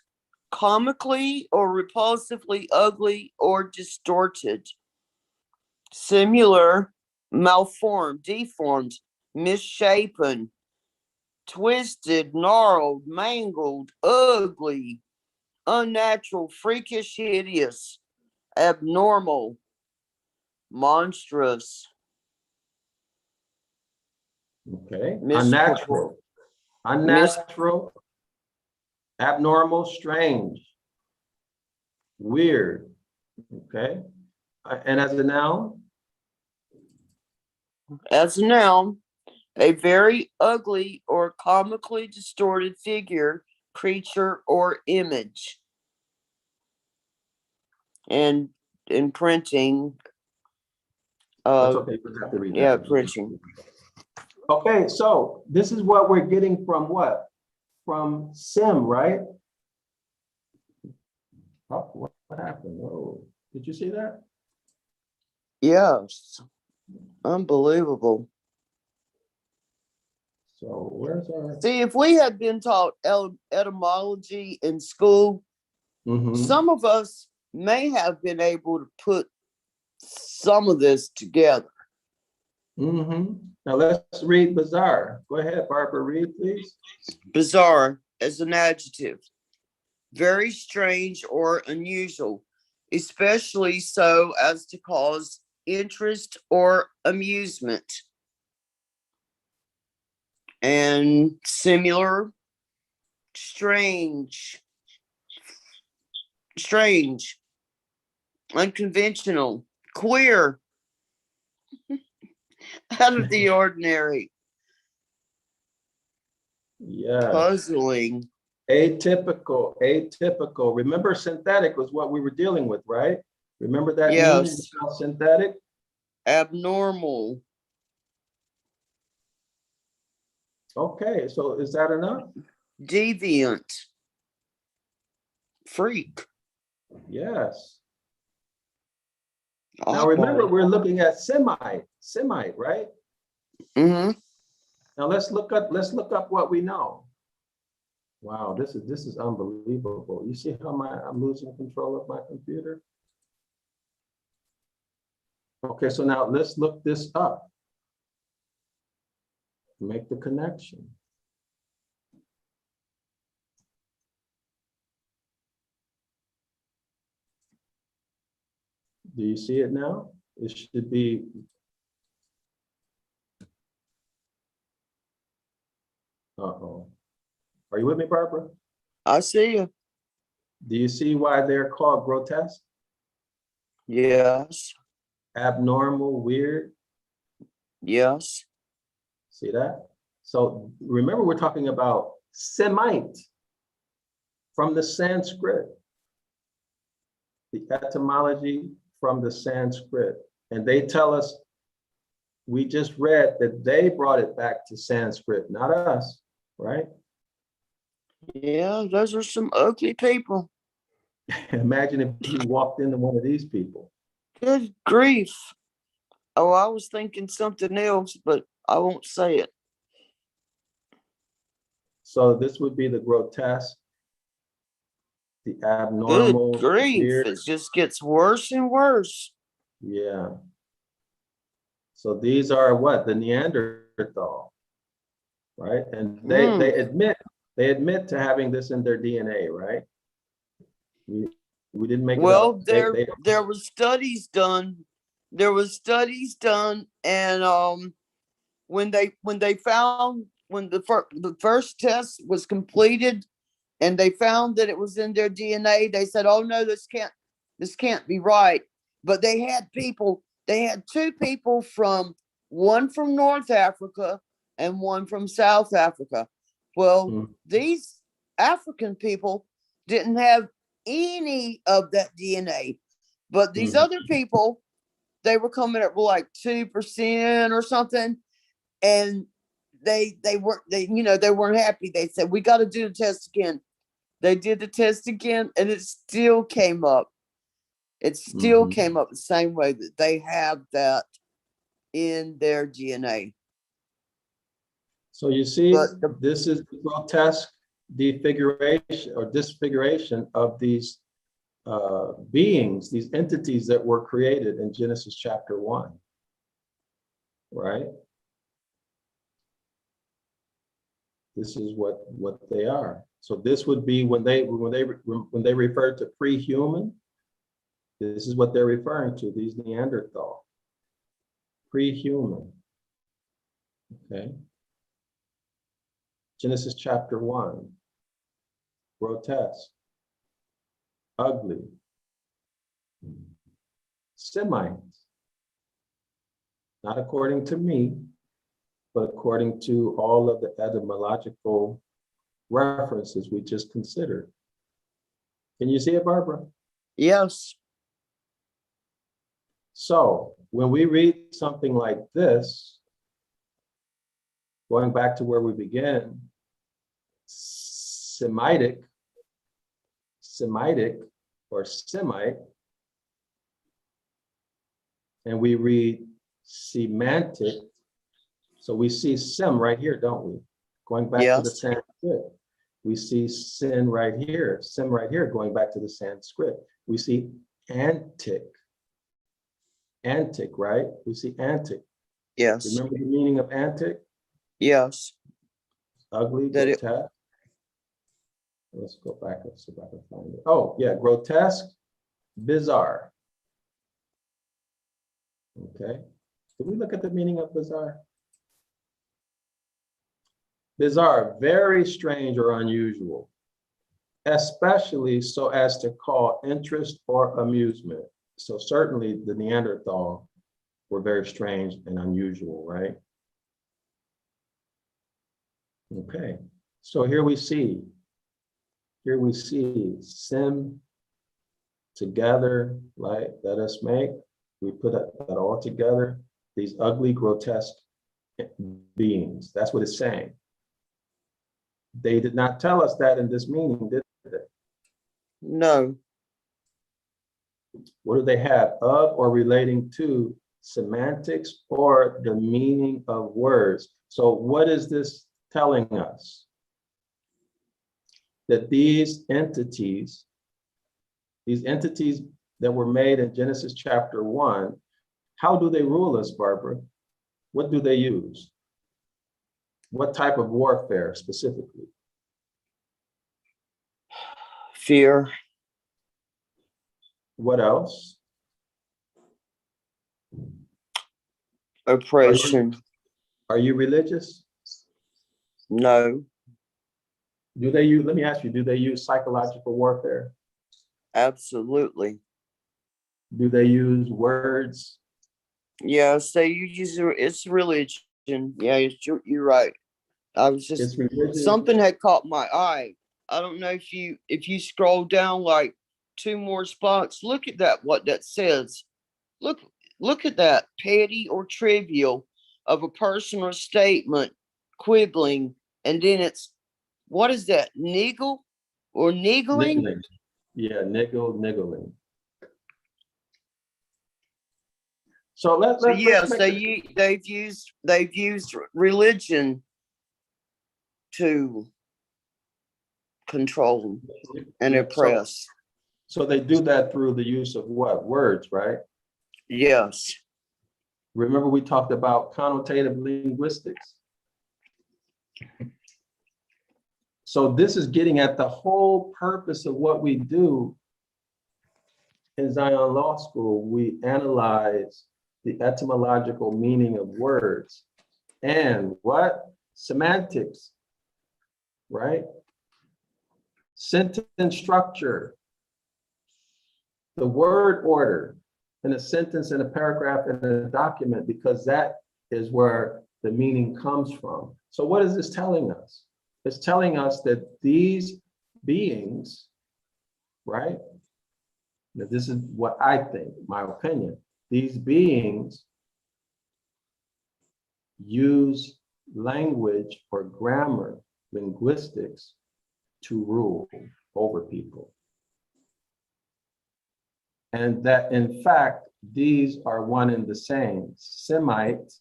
comically or repulsively ugly or distorted. Similar, malformed, deformed, misshapen, twisted, gnarled, mangled, ugly, unnatural, freakish, hideous, abnormal, monstrous. Okay. Misproportioned. Unnatural, abnormal, strange, weird. Okay. And as a noun? As a noun, a very ugly or comically distorted figure, creature, or image. And in printing, That's okay. You don't have to read that. yeah, printing. Okay, so this is what we're getting from what? From Sim, right? Oh, what happened? Oh, did you see that? Yes. Unbelievable. So where's our? See, if we had been taught etymology in school, some of us may have been able to put some of this together. Now let's read bizarre. Go ahead, Barbara, read, please. Bizarre as an adjective. Very strange or unusual, especially so as to cause interest or amusement. And similar, strange, unconventional, queer, out of the ordinary, Yes. puzzling. Atypical. Remember, synthetic was what we were dealing with, right? Remember that meaning Yes. about synthetic? Abnormal. Okay, so is that enough? Deviant. Freak. Yes. Now remember, we're looking at Semite, right? Mm-hmm. Now let's look up what we know. Wow, this is unbelievable. You see how I'm losing control of my computer? Okay, so now let's look this up. Make the connection. Do you see it now? It should be. Uh-oh. Are you with me, Barbara? I see you. Do you see why they're called grotesque? Yes. Abnormal, weird? Yes. See that? So remember, we're talking about Semite from the Sanskrit. The etymology from the Sanskrit. And they tell us, we just read that they brought it back to Sanskrit, not us, right? Yeah, those are some ugly people. Imagine if you walked into one of these people. Good grief. Oh, I was thinking something else, but I won't say it. So this would be the grotesque, the abnormal, Good grief. weird. It just gets worse and worse. Yeah. So these are what? The Neanderthal, right? And they admit to having this in their DNA, right? We didn't make it up. There was studies done. And when the first test was completed, and they found that it was in their DNA, they said, "Oh no, this can't be right." But they had two people one from North Africa and one from South Africa. Well, these African people didn't have any of that DNA, but these other people, they were coming up with like 2% or something, and they weren't happy. They said, "We got to do the test again." They did the test again, and it still came up. It still came up the same way, that they have that in their DNA. So you see, this is the grotesque defiguration or disfiguration of these beings, these entities that were created in Genesis chapter 1, right? This is what they are. So this would be when they refer to pre-human. This is what they're referring to. These Neanderthal, pre-human. Okay. Genesis chapter 1. Grotesque, ugly, Semites. Not according to me, but according to all of the etymological references we just considered. Can you see it, Barbara? Yes. So when we read something like this, going back to where we began, Semitic or Semite, and we read semantic. So we see sem right here, don't we? Going back to the Sanskrit. We see sin right here, sem right here, going back to the Sanskrit. We see antic, right? We see antic. Yes. Remember the meaning of antic? Yes. Ugly, That it- grotesque. Let's go back. Let's see if I can find it. Oh, yeah, grotesque, bizarre. Okay. Did we look at the meaning of bizarre? Bizarre, very strange or unusual, especially so as to call interest or amusement. So certainly the Neanderthal were very strange and unusual, right? Okay, so here we see sim together, like let us make, we put that all together, these ugly, grotesque beings. That's what it's saying. They did not tell us that in this meaning, did they? No. What do they have? Of or relating to semantics or the meaning of words. So what is this telling us? That these entities that were made in Genesis chapter 1, how do they rule us, Barbara? What do they use? What type of warfare specifically? Fear. What else? Oppression. Are you religious? No. Do they use, let me ask you, do they use psychological warfare? Absolutely. Do they use words? Yes, they use it's religion. Yeah, you're right. I was just It's religion. something had caught my eye. I don't know if you scroll down like 2 more spots, look at that, what that says. Look at that, petty or trivial of a personal statement, quibbling, and then it's, what is that, niggle or niggling? Niggling. Yeah, niggling. So let's Yes, make they've used religion to control and Yeah, oppress. so they do that through the use of what? Words, right? Yes. Remember we talked about connotative linguistics. So this is getting at the whole purpose of what we do in Zion Law School. We analyze the etymological meaning of words and what? Semantics, right? Sentence structure, the word order in a sentence, in a paragraph, in a document, because that is where the meaning comes from. So what is this telling us? It's telling us that these beings, right? Now, this is what I think, my opinion. These beings use language or grammar, linguistics, to rule over people. And that in fact, these are one and the same, Semite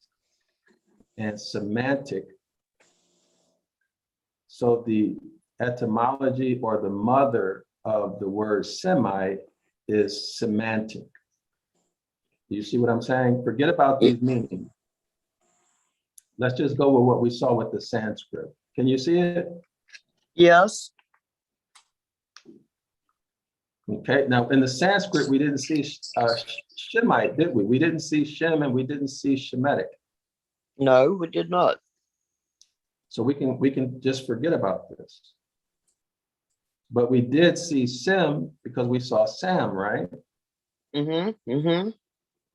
and semantic. So the etymology or the mother of the word Semite is semantic. Do you see what I'm saying? Forget about these meanings. Let's just go with what we saw with the Sanskrit. Can you see it? Yes. Okay, now in the Sanskrit, we didn't see Shemite, did we? We didn't see Shem and we didn't see Shemitic. No, we did not. So we can just forget about this. But we did see Sim because we saw Sam, right? Mm-hmm. Mm-hmm.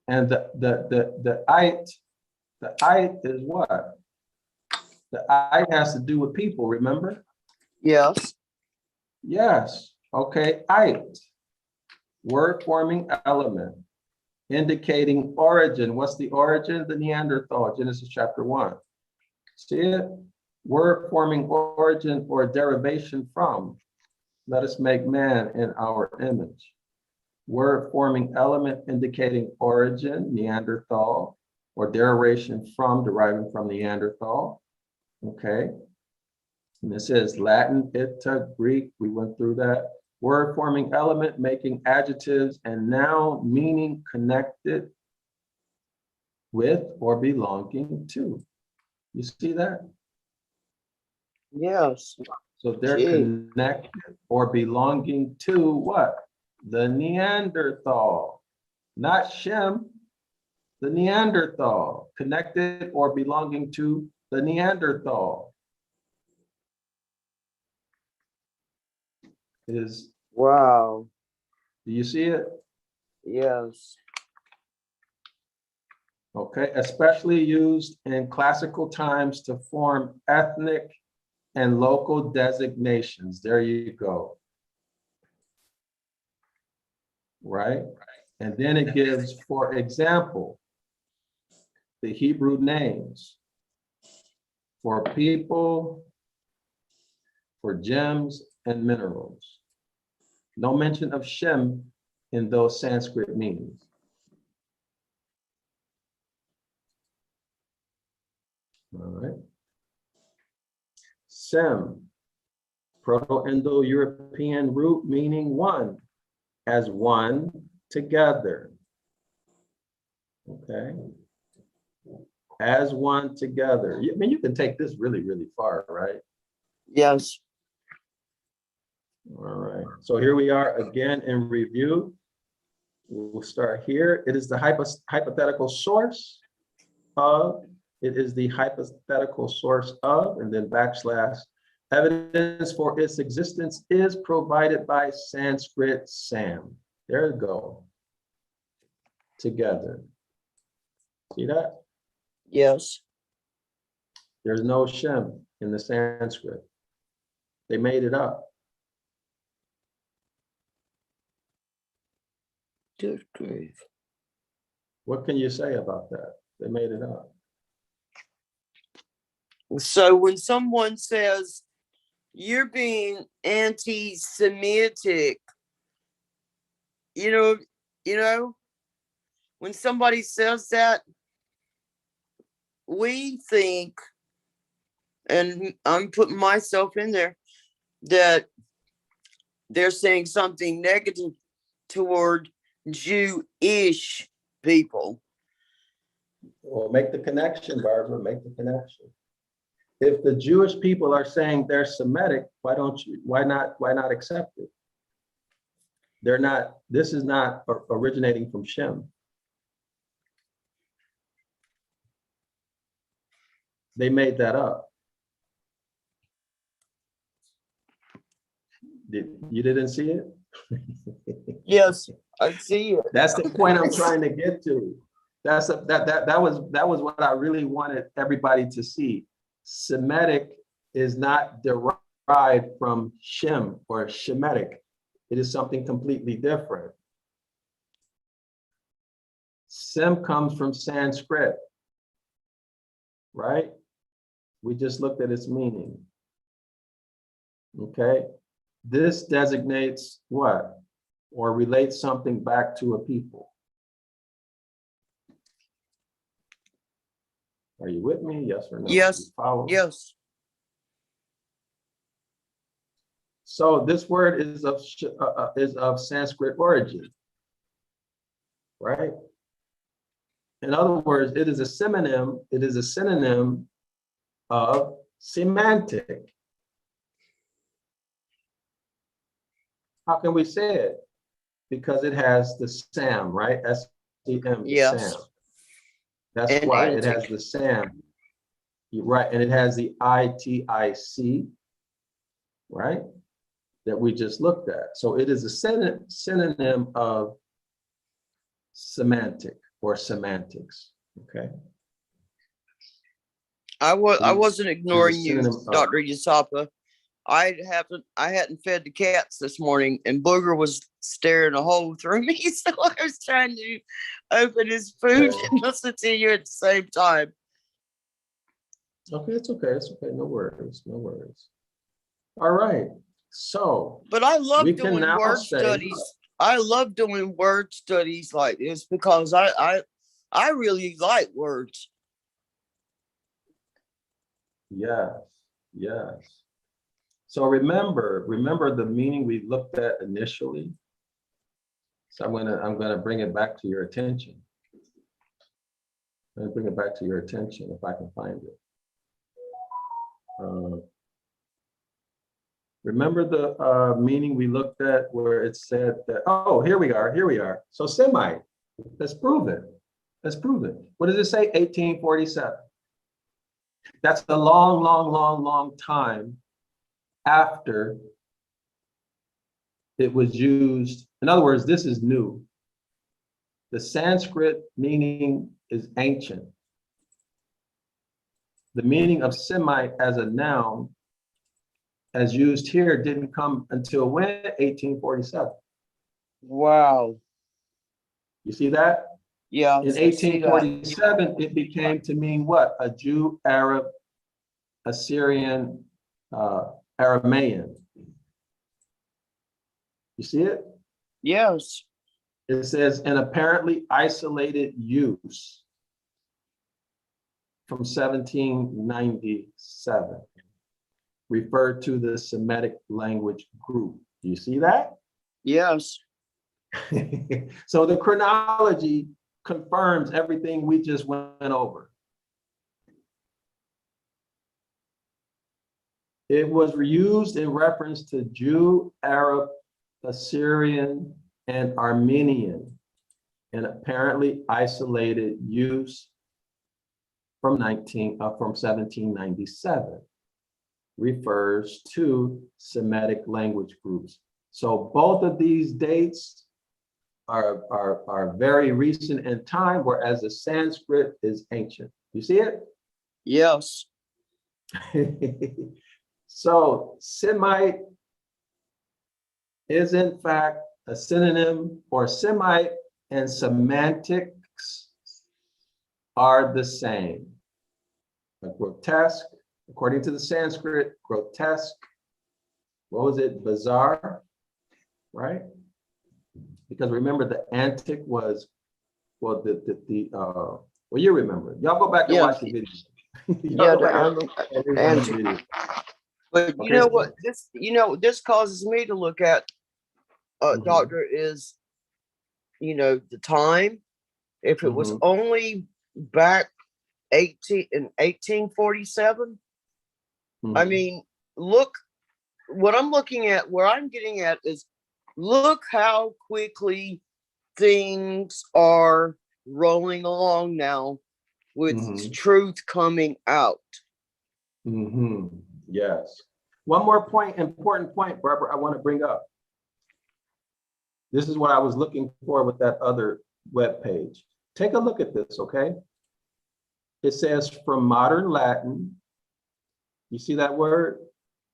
And the ite is what? The ite has to do with people, remember? Yes. Yes. Okay, ite. Word forming element indicating origin. What's the origin? The Neanderthal, Genesis chapter 1. See it? Word forming origin or derivation from. Let us make man in our image. Word forming element indicating origin, Neanderthal, or derivation from, deriving from Neanderthal. Okay. And this is Latin, ita, Greek, we went through that. Word forming element, making adjectives and noun meaning connected. with or belonging to. You see that? Yes. So they're Gee. connected or belonging to what? The Neanderthal, not Shem, the Neanderthal, connected or belonging to the Neanderthal. Is, Wow. do you see it? Yes. Okay, especially used in classical times to form ethnic and local designations. There you go. Right? And then it gives, for example, the Hebrew names for people, for gems and minerals. No mention of Shem in those Sanskrit meanings. All right. Sem, Proto-Indo-European root meaning one, as one together. Okay. As one together. I mean, you can take this really, really far, right? Yes. All right. So here we are again in review. We'll start here. It is the hypothetical source of, it is the hypothetical source of, and then backslash, evidence for its existence is provided by Sanskrit Sam. There you go. Together. See that? Yes. There's no Shem in the Sanskrit. They made it up. Good grief. What can you say about that? They made it up. So when someone says you're being anti-Semitic, you know, when somebody says that, we think, and I'm putting myself in there, that they're saying something negative toward Jewish people. Well, make the connection, Barbara, make the connection. If the Jewish people are saying they're Semitic, why not accept it? They're not, this is not originating from Shem. They made that up. You didn't see it? Yes, I see it. That's the point I'm trying to get to. That was what I really wanted everybody to see. Semitic is not derived from Shem or Shemitic. It is something completely different. Sem comes from Sanskrit, right? We just looked at its meaning. Okay, this designates what? Or relates something back to a people. Are you with me? Yes or no? Yes. Follow? Yes. So this word is of Sanskrit origin, right? In other words, it is a synonym. It is a synonym of semantic. How can we say it? Because it has the Sam, right? S-E-M, Yes. Sam. That's And why antic. it has the Sam. You're right, and it has the I-T-I-C, right? That we just looked at. So it is a synonym of semantic or semantics, okay? I wasn't ignoring you, synonym of- Dr. Yasapa. I hadn't fed the cats this morning, and Booger was staring a hole through me, so I was trying to open his food and listen to you at the same time. Okay, it's okay, no worries, no worries. All right, so. But I love we can doing now word say- studies. I love doing word studies like this because I really like words. Yes, yes. So remember the meaning we looked at initially. So I'm gonna bring it back to your attention. Let me bring it back to your attention if I can find it. Remember the meaning we looked at where it said that, oh, here we are. So Semite, let's prove it. What does it say? 1847. That's a long time after it was used. In other words, this is new. The Sanskrit meaning is ancient. The meaning of Semite as a noun, as used here, didn't come until when? 1847. Wow. You see that? Yeah. In I see that. 1847, it became to mean what? A Jew, Arab, Assyrian, Aramaean. You see it? Yes. It says an apparently isolated use from 1797, referred to the Semitic language group. Do you see that? Yes. So the chronology confirms everything we just went over. It was used in reference to Jew, Arab, Assyrian, and Armenian, an apparently isolated use from 1797, refers to Semitic language groups. So both of these dates are very recent in time, whereas the Sanskrit is ancient. You see it? Yes. So Semite is in fact a synonym, or Semite and semantics are the same. A grotesque, according to the Sanskrit, grotesque, what was it? Bizarre, right? Because remember the antic was, well, well, you remember. Y'all go back and Yeah. watch the video. Yeah. And Video. but you Okay, know so- what this causes me to look at, Mhm. doctor, is the time. If it was Mhm. only back in 1847, I Mhm. mean, look, what I'm looking at, where I'm getting at is, look how quickly things are rolling along now with Mhm. truth coming out. Yes. One more point, important point, Barbara, I want to bring up. This is what I was looking for with that other web page. Take a look at this, okay? It says from modern Latin. You see that word?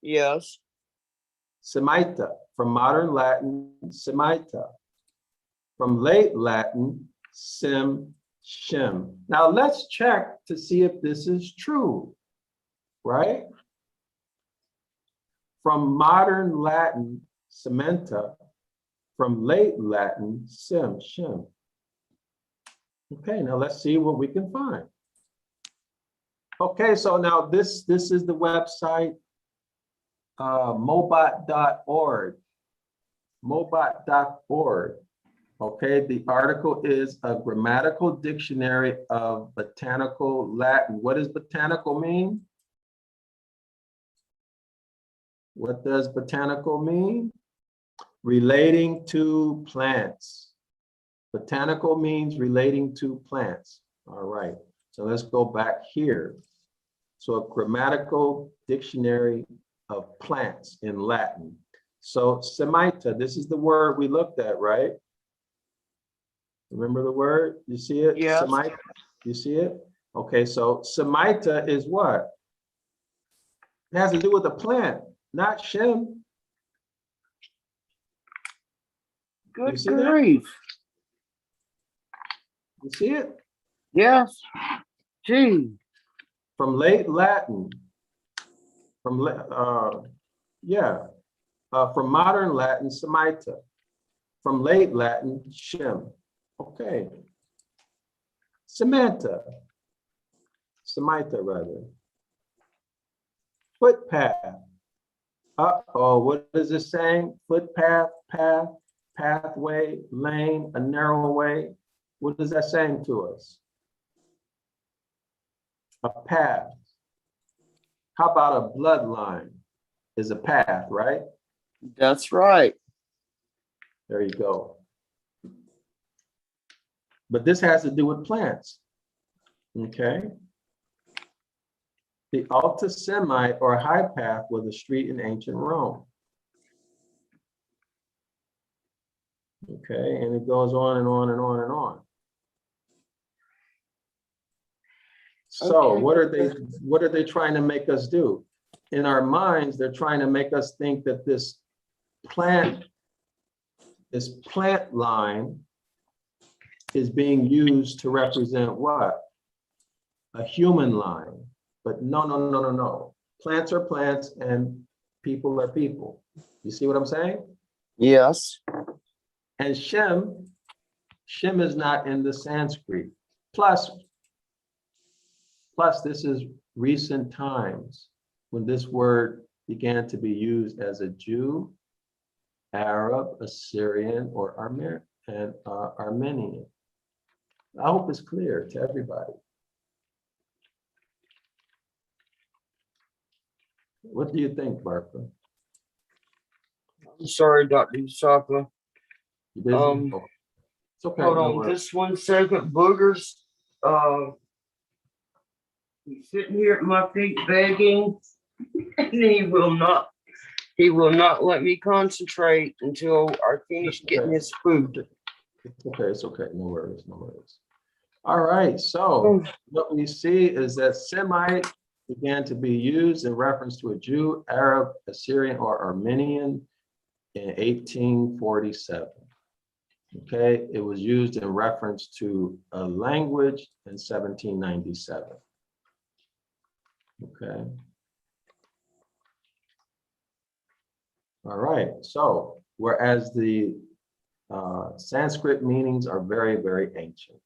Yes. Semita. From modern Latin, semita. From late Latin, sem, shem. Now let's check to see if this is true, right? From modern Latin, sementa. From late Latin, sem, shem. Okay, now let's see what we can find. Okay, so now this is the website, mobot.org. Mobot.org. Okay, the article is a grammatical dictionary of botanical Latin. What does botanical mean? What does botanical mean? Relating to plants. Botanical means relating to plants. All right, so let's go back here. So a grammatical dictionary of plants in Latin. So semita, this is the word we looked at, right? Remember the word? You see it? Yes. Semita, you see it? Okay, so semita is what? It has to do with the plant, not shem. You Good see that? grief. You see it? Yes. Gee. From late Latin, from modern Latin, semita. From late Latin, shem. Okay. Semita rather. Footpath. Uh-oh, what is it saying? Footpath, path, pathway, lane, a narrow way. What is that saying to us? A path. How about a bloodline? Is a path, right? That's right. There you go. But this has to do with plants. Okay. The Alta Semite or high path was a street in ancient Rome. Okay, and it goes on and on and on and on. So Okay. what are they trying to make us do? In our minds, they're trying to make us think that this plant line is being used to represent what? A human line. But no. Plants are plants and people are people. You see what I'm saying? Yes. And Shem is not in the Sanskrit. Plus this is recent times when this word began to be used as a Jew, Arab, Assyrian, or Armenian. I hope it's clear to everybody. What do you think, Barbara? I'm sorry, Dr. Usaka. You busy? Oh, it's okay. Hold no on worries. just 1 second. Boogers. He's sitting here at my feet begging, and he will not let me concentrate until I finish getting his food. It's okay. No worries. All right, so what we see is that Semite began to be used in reference to a Jew, Arab, Assyrian, or Armenian in 1847. Okay, it was used in reference to a language in 1797. Okay. All right, so whereas the Sanskrit meanings are very, very ancient,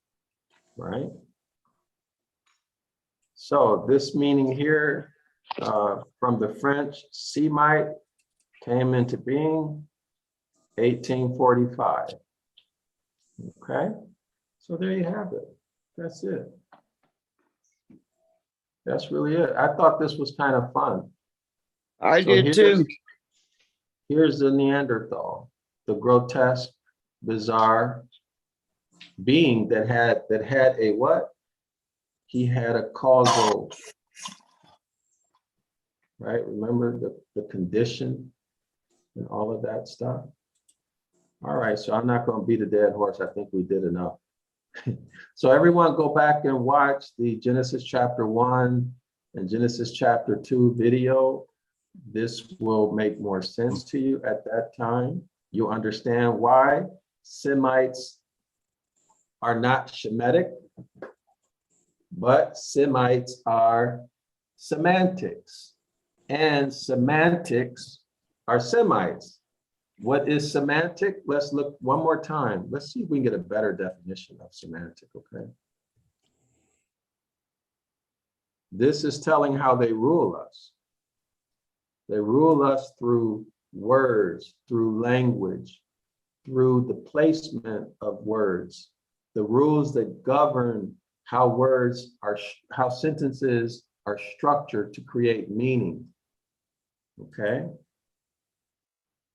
right? So this meaning here from the French, Semite, came into being 1845. Okay, so there you have it. That's it. That's really it. I thought this was kind of fun. I did too. Here's the Neanderthal, the grotesque, bizarre being that had a what? He had a causal, right? Remember the condition and all of that stuff. All right, so I'm not going to beat a dead horse. I think we did enough. So everyone go back and watch the Genesis chapter 1 and Genesis chapter 2 video. This will make more sense to you at that time. You'll understand why Semites are not Shemitic, but Semites are semantics, and semantics are Semites. What is semantic? Let's look one more time. Let's see if we can get a better definition of semantic, okay? This is telling how they rule us. They rule us through words, through language, through the placement of words, the rules that govern how words are, how sentences are structured to create meaning, okay?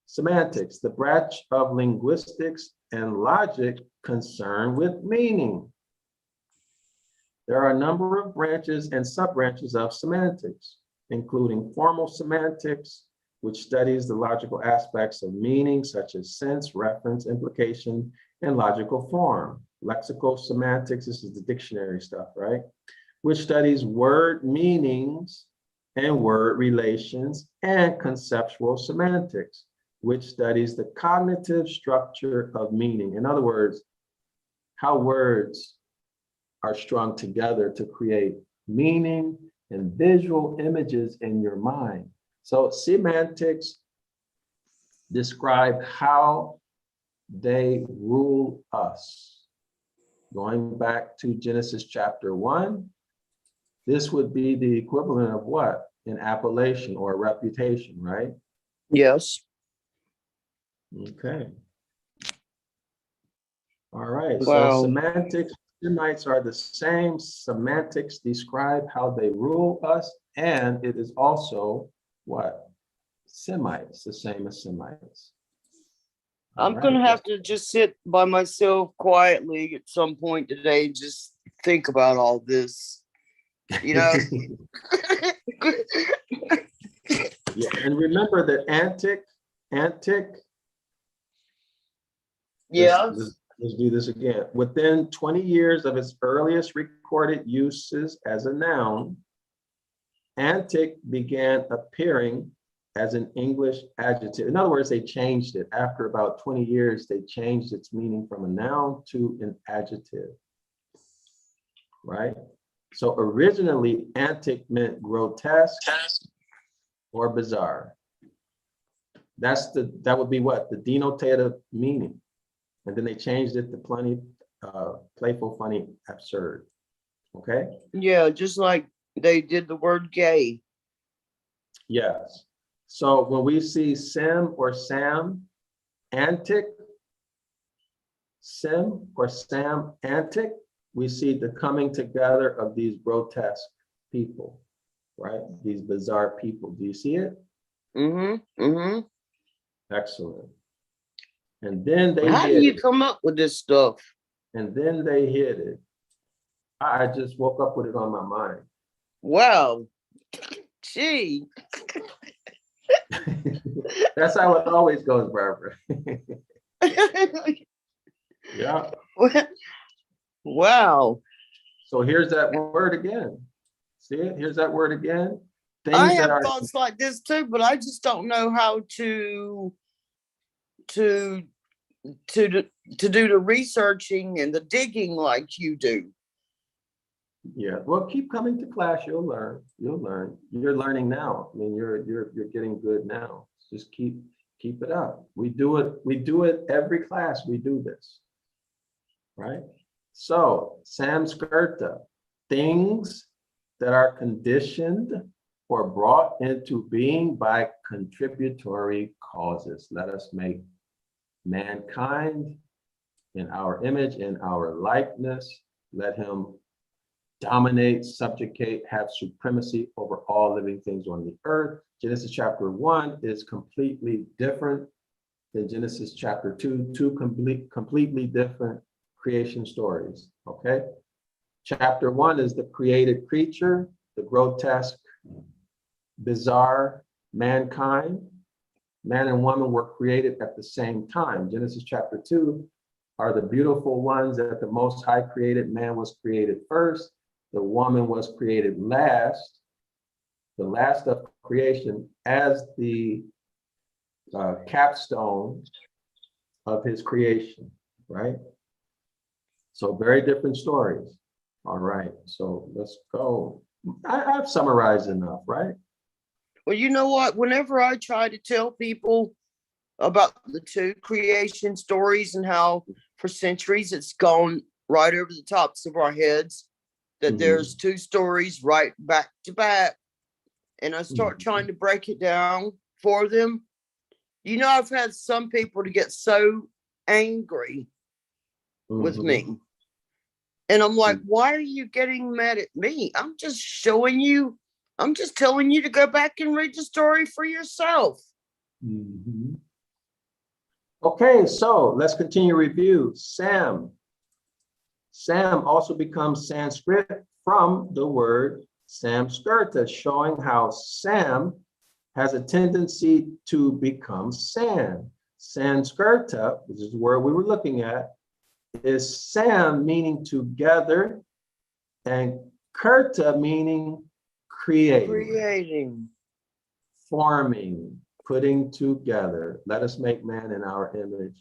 Semantics, the branch of linguistics and logic concerned with meaning. There are a number of branches and sub-branches of semantics, including formal semantics, which studies the logical aspects of meaning, such as sense, reference, implication, and logical form. Lexical semantics, this is the dictionary stuff, right? Which studies word meanings and word relations, and conceptual semantics, which studies the cognitive structure of meaning. In other words, how words are strung together to create meaning and visual images in your mind. So semantics describe how they rule us. Going back to Genesis chapter 1, this would be the equivalent of what? An appellation or a reputation, right? Yes. Okay. All right, Wow. so semantics Semites are the same. Semantics describe how they rule us, and it is also what? Semites, the same as Semites. All I'm right, gonna have let's- to just sit by myself quietly at some point today and just think about all this. You know. Yeah, and remember that antic, Yeah. let's do this again. Within 20 years of its earliest recorded uses as a noun, antic began appearing as an English adjective. In other words, they changed it. After about 20 years, they changed its meaning from a noun to an adjective, right? So originally, antic meant grotesque or bizarre. That would be what? The denotative meaning. And then they changed it to playful, funny, absurd. Okay? Yeah, just like they did the word gay. Yes. So when we see sim or sam, antic, sim or sam, antic, we see the coming together of these grotesque people, right? These bizarre people. Do you see it? Mm-hmm. Mm-hmm. Excellent. And then they How do hid you it. come up with this stuff? And then they hid it. I just woke up with it on my mind. Wow. Gee. That's how it always goes, Barbara. Yeah. Wow. So here's that word again. See it? Here's that word again. I Things that have are thoughts like this too, but I just don't know how to to to do the researching and the digging like you do. yeah. Well, keep coming to class. You'll learn. You'll learn. You're learning now. I mean, you're getting good now. Just keep it up. We do it every class. We do this, right? So Samskrta, things that are conditioned or brought into being by contributory causes. Let us make mankind in our image, in our likeness. Let him dominate, subjugate, have supremacy over all living things on the earth. Genesis chapter 1 is completely different than Genesis chapter 2, two completely different creation stories, okay? Chapter 1 is the created creature, the grotesque, bizarre mankind. Man and woman were created at the same time. Genesis chapter 2 are the beautiful ones that the Most High created. Man was created first. The woman was created last, the last of creation, as the capstone of his creation, right? So very different stories. All right, so let's go. I've summarized enough, right? Well, you know what? Whenever I try to tell people about the two creation stories and how for centuries it's gone right over the tops of our heads, that there's two stories right back to back, and I start trying to break it down for them. You know, I've had some people to get so angry with me. And I'm like, why are you getting mad at me? I'm just showing you, I'm just telling you to go back and read the story for yourself. Okay, so let's continue review. Sam also becomes Sanskrit from the word Samskrta, showing how Sam has a tendency to become San. Sanskrta, which is the word we were looking at, is Sam meaning together and Kurta meaning creating, forming, putting together. Let us make man in our image.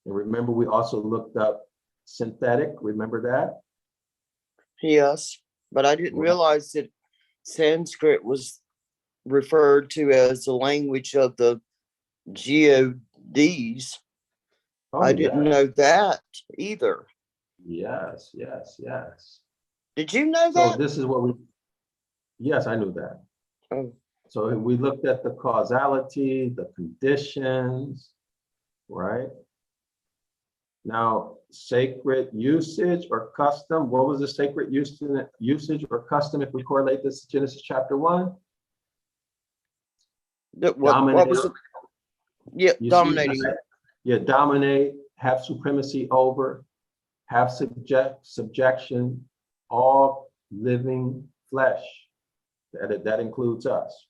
And remember, we also looked up synthetic. Remember that? Yes, but I didn't realize that Sanskrit was referred to as the language of the gods. Oh, I didn't know that either. Yes. Did you know So that? this is what yes, I knew that. Oh. So we looked at the causality, the conditions, right? Now, sacred usage or custom, what was the sacred usage or custom if we correlate this to Genesis chapter 1? What Dominate. was it? Yeah, You see, dominating. right? Yeah, dominate, have supremacy over, have subjection, all living flesh. That includes us.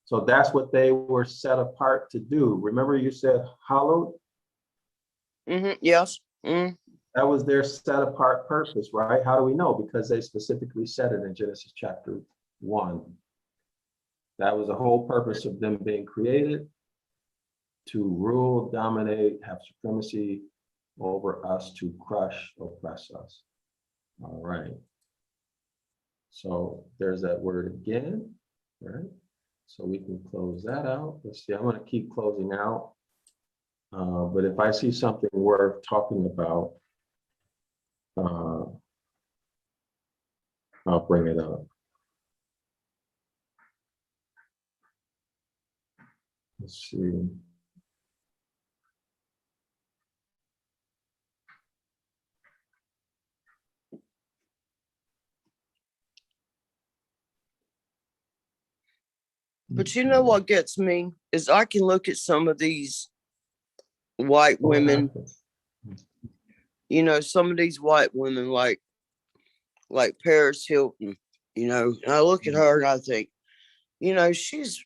So that's what they were set apart to do. Remember you said hallowed? Yes. Mm. That was their set apart purpose, right? How do we know? Because they specifically said it in Genesis chapter 1. That was the whole purpose of them being created, to rule, dominate, have supremacy over us, to crush, oppress us. All right. So there's that word again, right? So we can close that out. Let's see, I'm going to keep closing out. But if I see something worth talking about, I'll bring it up. Let's see. But you know what gets me is I can look at some of these white women, you know, some of these white women like Paris Hilton, you know, and I look at her and I think, you know, she's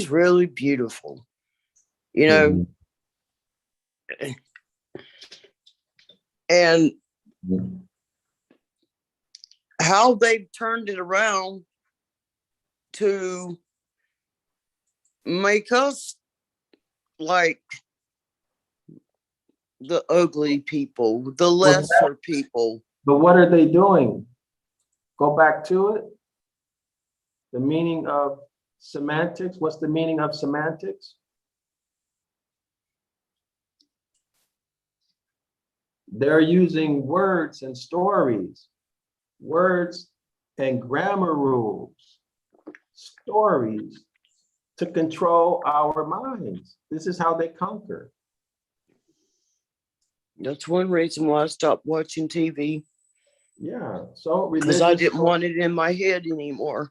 really beautiful, you know, and how they've turned it around to make us like the ugly people, the lesser people. But what are they doing? Go back to it. The meaning of semantics. What's the meaning of semantics? They're using words and stories, words and grammar rules, stories to control our minds. This is how they conquer. That's one reason why I stopped watching TV. Yeah, so because I didn't want it in my head anymore.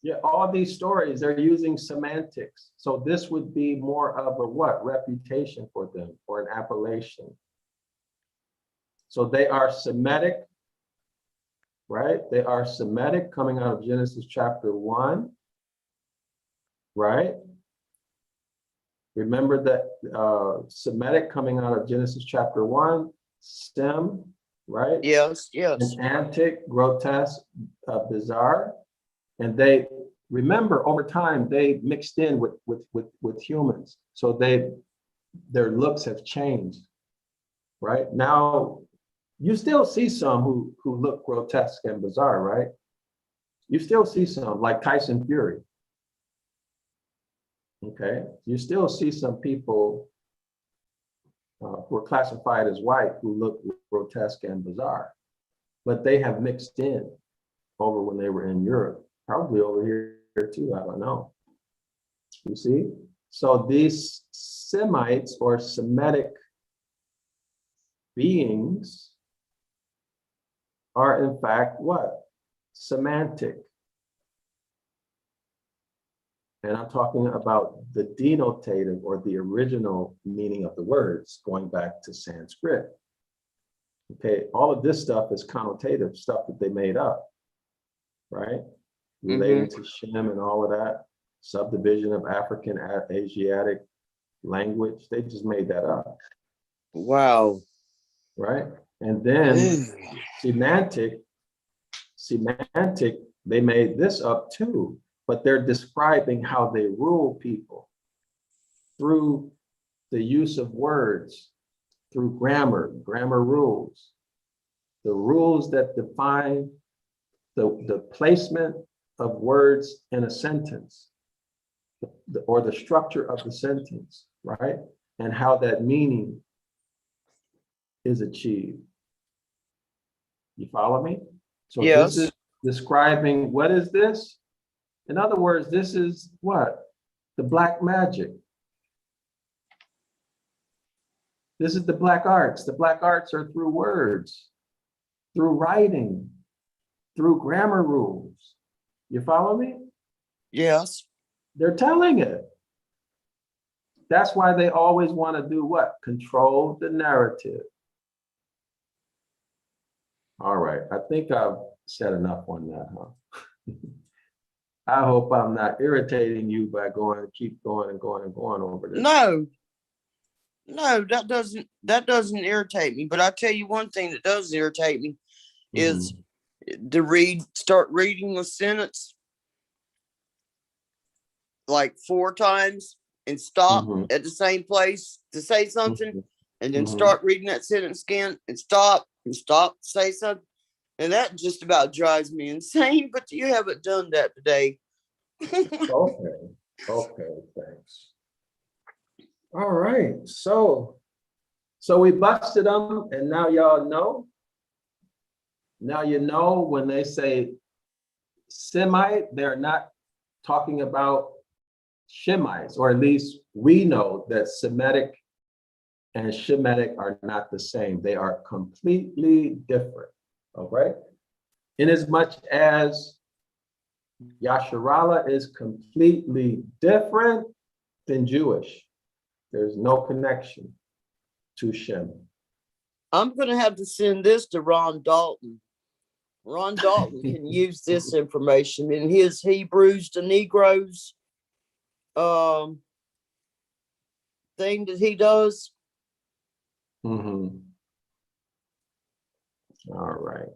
Yeah, all these stories, they're using semantics. So this would be more of a what? Reputation for them, or an appellation. So they are Semitic, right? They are Semitic, coming out of Genesis chapter 1, right? Remember that Semitic coming out of Genesis chapter 1, Sem, right? Yes, yes. An antic, grotesque, bizarre. And they, remember, over time, they mixed in with humans. So their looks have changed, right? Now, you still see some who look grotesque and bizarre, right? You still see some, like Tyson Fury. Okay, you still see some people who are classified as white who look grotesque and bizarre, but they have mixed in over when they were in Europe, probably over here too, I don't know. You see? So these Semites or Semitic beings are in fact what? Semantic. And I'm talking about the denotative or the original meaning of the words, going back to Sanskrit. Okay, all of this stuff is connotative stuff that they made up, right? Relating to Shem and all of that, subdivision of African, Asiatic language. They just made that up. Wow. Right? And then semantic, they made this up too, but they're describing how they rule people through the use of words, through grammar rules, the rules that define the placement of words in a sentence, or the structure of the sentence, right? And how that meaning is achieved. You follow me? So yes. This is describing, what is this? In other words, this is what? The black magic. This is the black arts. The black arts are through words, through writing, through grammar rules. You follow me? Yes. They're telling it. That's why they always want to do what? Control the narrative. All right, I think I've said enough on that, huh? I hope I'm not irritating you by keep going and going and going over this. No, that doesn't irritate me. But I tell you one thing that does irritate me is to start reading a sentence like 4 times and stop at the same place to say something, and then start reading that sentence again and stop, say something. And that just about drives me insane, but you haven't done that today. Okay, thanks. All right, so we busted them, and now y'all know. Now you know when they say Semite, they're not talking about Shemites, or at least we know that Semitic and Shemitic are not the same. They are completely different, all right? Inasmuch as Yasharallah is completely different than Jewish. There's no connection to Shem. I'm going to have to send this to Ron Dalton. Ron Dalton can use this information in his Hebrews to Negroes thing that he does. All right.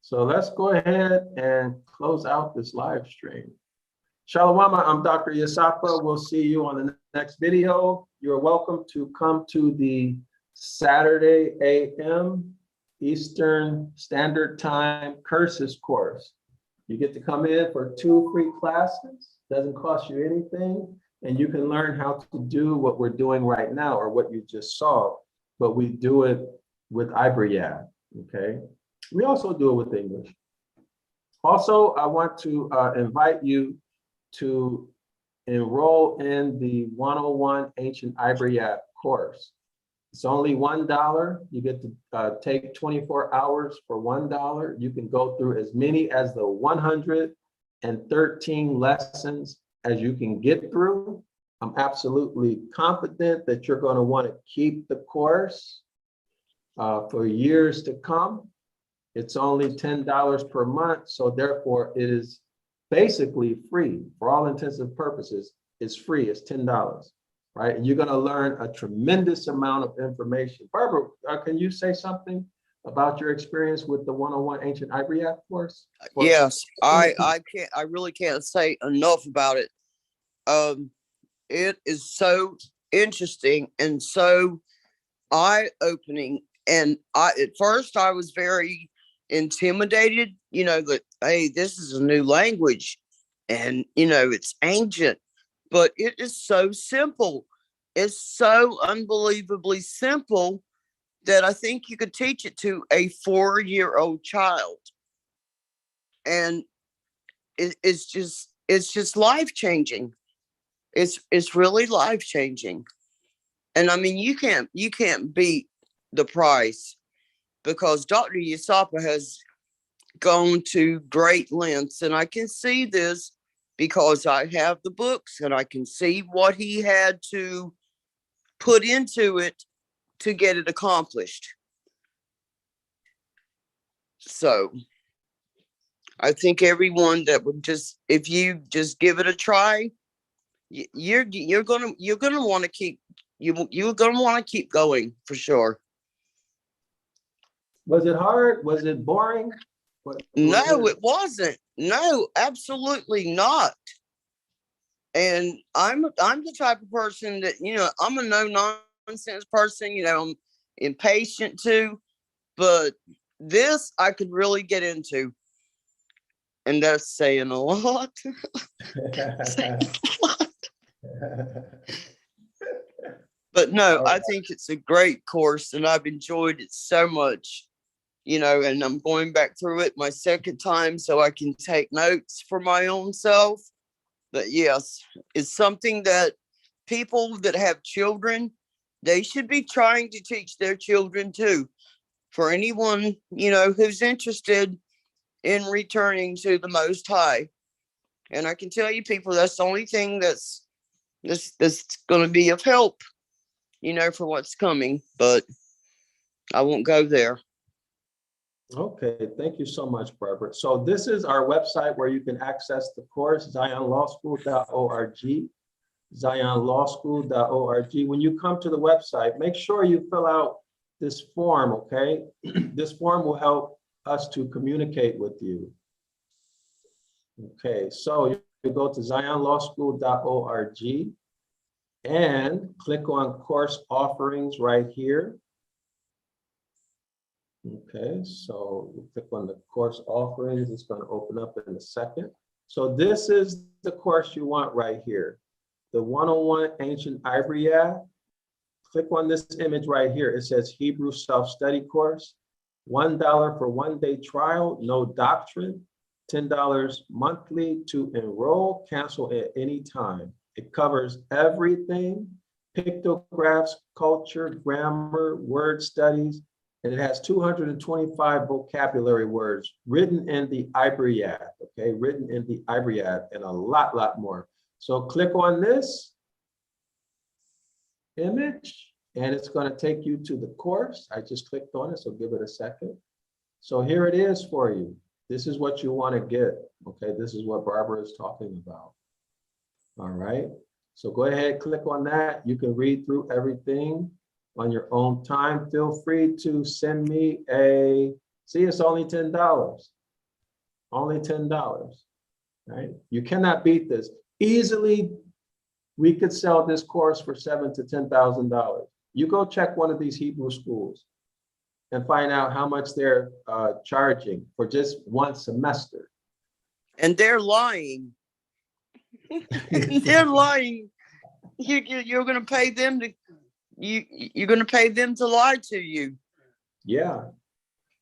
So let's go ahead and close out this live stream. Shalom, I'm Dr. Yasapa. We'll see you on the next video. You're welcome to come to the Saturday a.m. Eastern Standard Time Curses course. You get to come in for 2 free classes. Doesn't cost you anything. And you can learn how to do what we're doing right now, or what you just saw, but we do it with Ibaryath, okay? We also do it with English. Also, I want to invite you to enroll in the 101 Ancient Ibaryath course. It's only $1. You get to take 24 hours for $1. You can go through as many as the 113 lessons as you can get through. I'm absolutely confident that you're going to want to keep the course for years to come. It's only $10 per month, so therefore it is basically free. For all intents and purposes, it's free. It's $10, right? And you're going to learn a tremendous amount of information. Barbara, can you say something about your experience with the 101 Ancient Ibaryath course? Yes, I really can't say enough about it. It is so interesting and so eye-opening. And at first I was very intimidated, that, hey, this is a new language and, it's ancient, but it is so simple. It's so unbelievably simple that I think you could teach it to a 4-year-old child. And it's just life-changing. It's really life-changing. And I mean, you can't beat the price, because Dr. Yasapa has gone to great lengths, and I can see this because I have the books and I can see what he had to put into it to get it accomplished. So I think everyone that would if you just give it a try, you're gonna want to keep you're gonna want to keep going for sure. Was it hard? Was it boring? No, it wasn't. No, absolutely not. And I'm the type of person that, I'm a no nonsense person, I'm impatient too, but this I could really get into. And that's saying a lot. But no, I think it's a great course and I've enjoyed it so much. And I'm going back through it my second time so I can take notes for my own self. But yes, it's something that people that have children they should be trying to teach their children too. For anyone, who's interested in returning to the Most High. And I can tell you, people, that's the only thing that's going to be of help, for what's coming. But I won't go there. Okay, thank you so much, Barbara. So this is our website where you can access the course, zionlawschool.org, zionlawschool.org. When you come to the website, make sure you fill out this form, okay? This form will help us to communicate with you. Okay, so you go to zionlawschool.org and click on course offerings right here. Okay, so you click on the course offerings. It's going to open up in a second. So this is the course you want right here. The 101 Ancient Ibaryath. Click on this image right here. It says Hebrew Self-Study Course. $1 for one-day trial, no doctrine. $10 monthly to enroll, cancel at any time. It covers everything: pictographs, culture, grammar, word studies, and it has 225 vocabulary words written in the Ibaryath, okay? Written in the Ibaryath, and a lot more. So click on this image, and it's going to take you to the course. I just clicked on it, so give it a second. So here it is for you. This is what you want to get, okay? This is what Barbara is talking about. All right, so go ahead, click on that. You can read through everything on your own time. Feel free to send me see, it's only $10. Only $10, right? You cannot beat this. Easily, we could sell this course for $7,000 to $10,000. You go check one of these Hebrew schools and find out how much they're charging for just one semester. And they're lying. They're lying. You're going to pay them to you're going to pay them to lie to you. Yeah.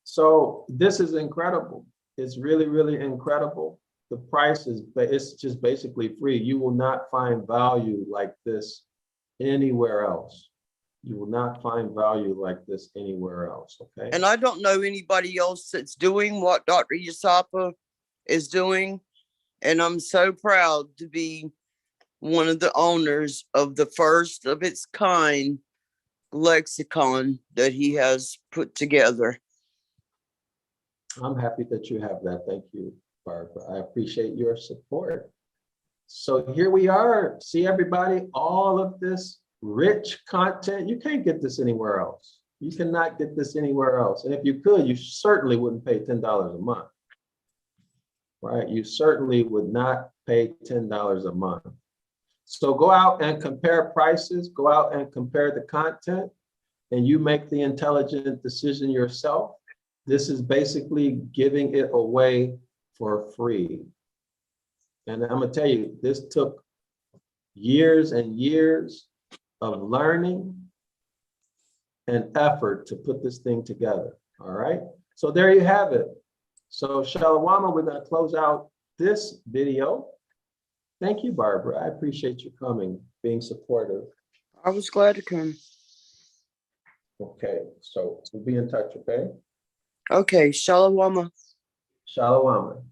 So this is incredible. It's really incredible. The price it's just basically free. You will not find value like this anywhere else. You will not find value like this anywhere else, okay? And I don't know anybody else that's doing what Dr. Yasapa is doing. And I'm so proud to be one of the owners of the first of its kind lexicon that he has put together. I'm happy that you have that. Thank you, Barbara. I appreciate your support. So here we are. See, everybody, all of this rich content. You can't get this anywhere else. You cannot get this anywhere else. And if you could, you certainly wouldn't pay $10 a month, right? You certainly would not pay $10 a month. So go out and compare prices, go out and compare the content, and you make the intelligent decision yourself. This is basically giving it away for free. And I'm gonna tell you, this took years and years of learning and effort to put this thing together, all right? So there you have it. So Shalom, we're gonna close out this video. Thank you, Barbara. I appreciate you coming, being supportive. I was glad to come. Okay, so we'll be in touch, okay? Okay, Shalom. Shalom.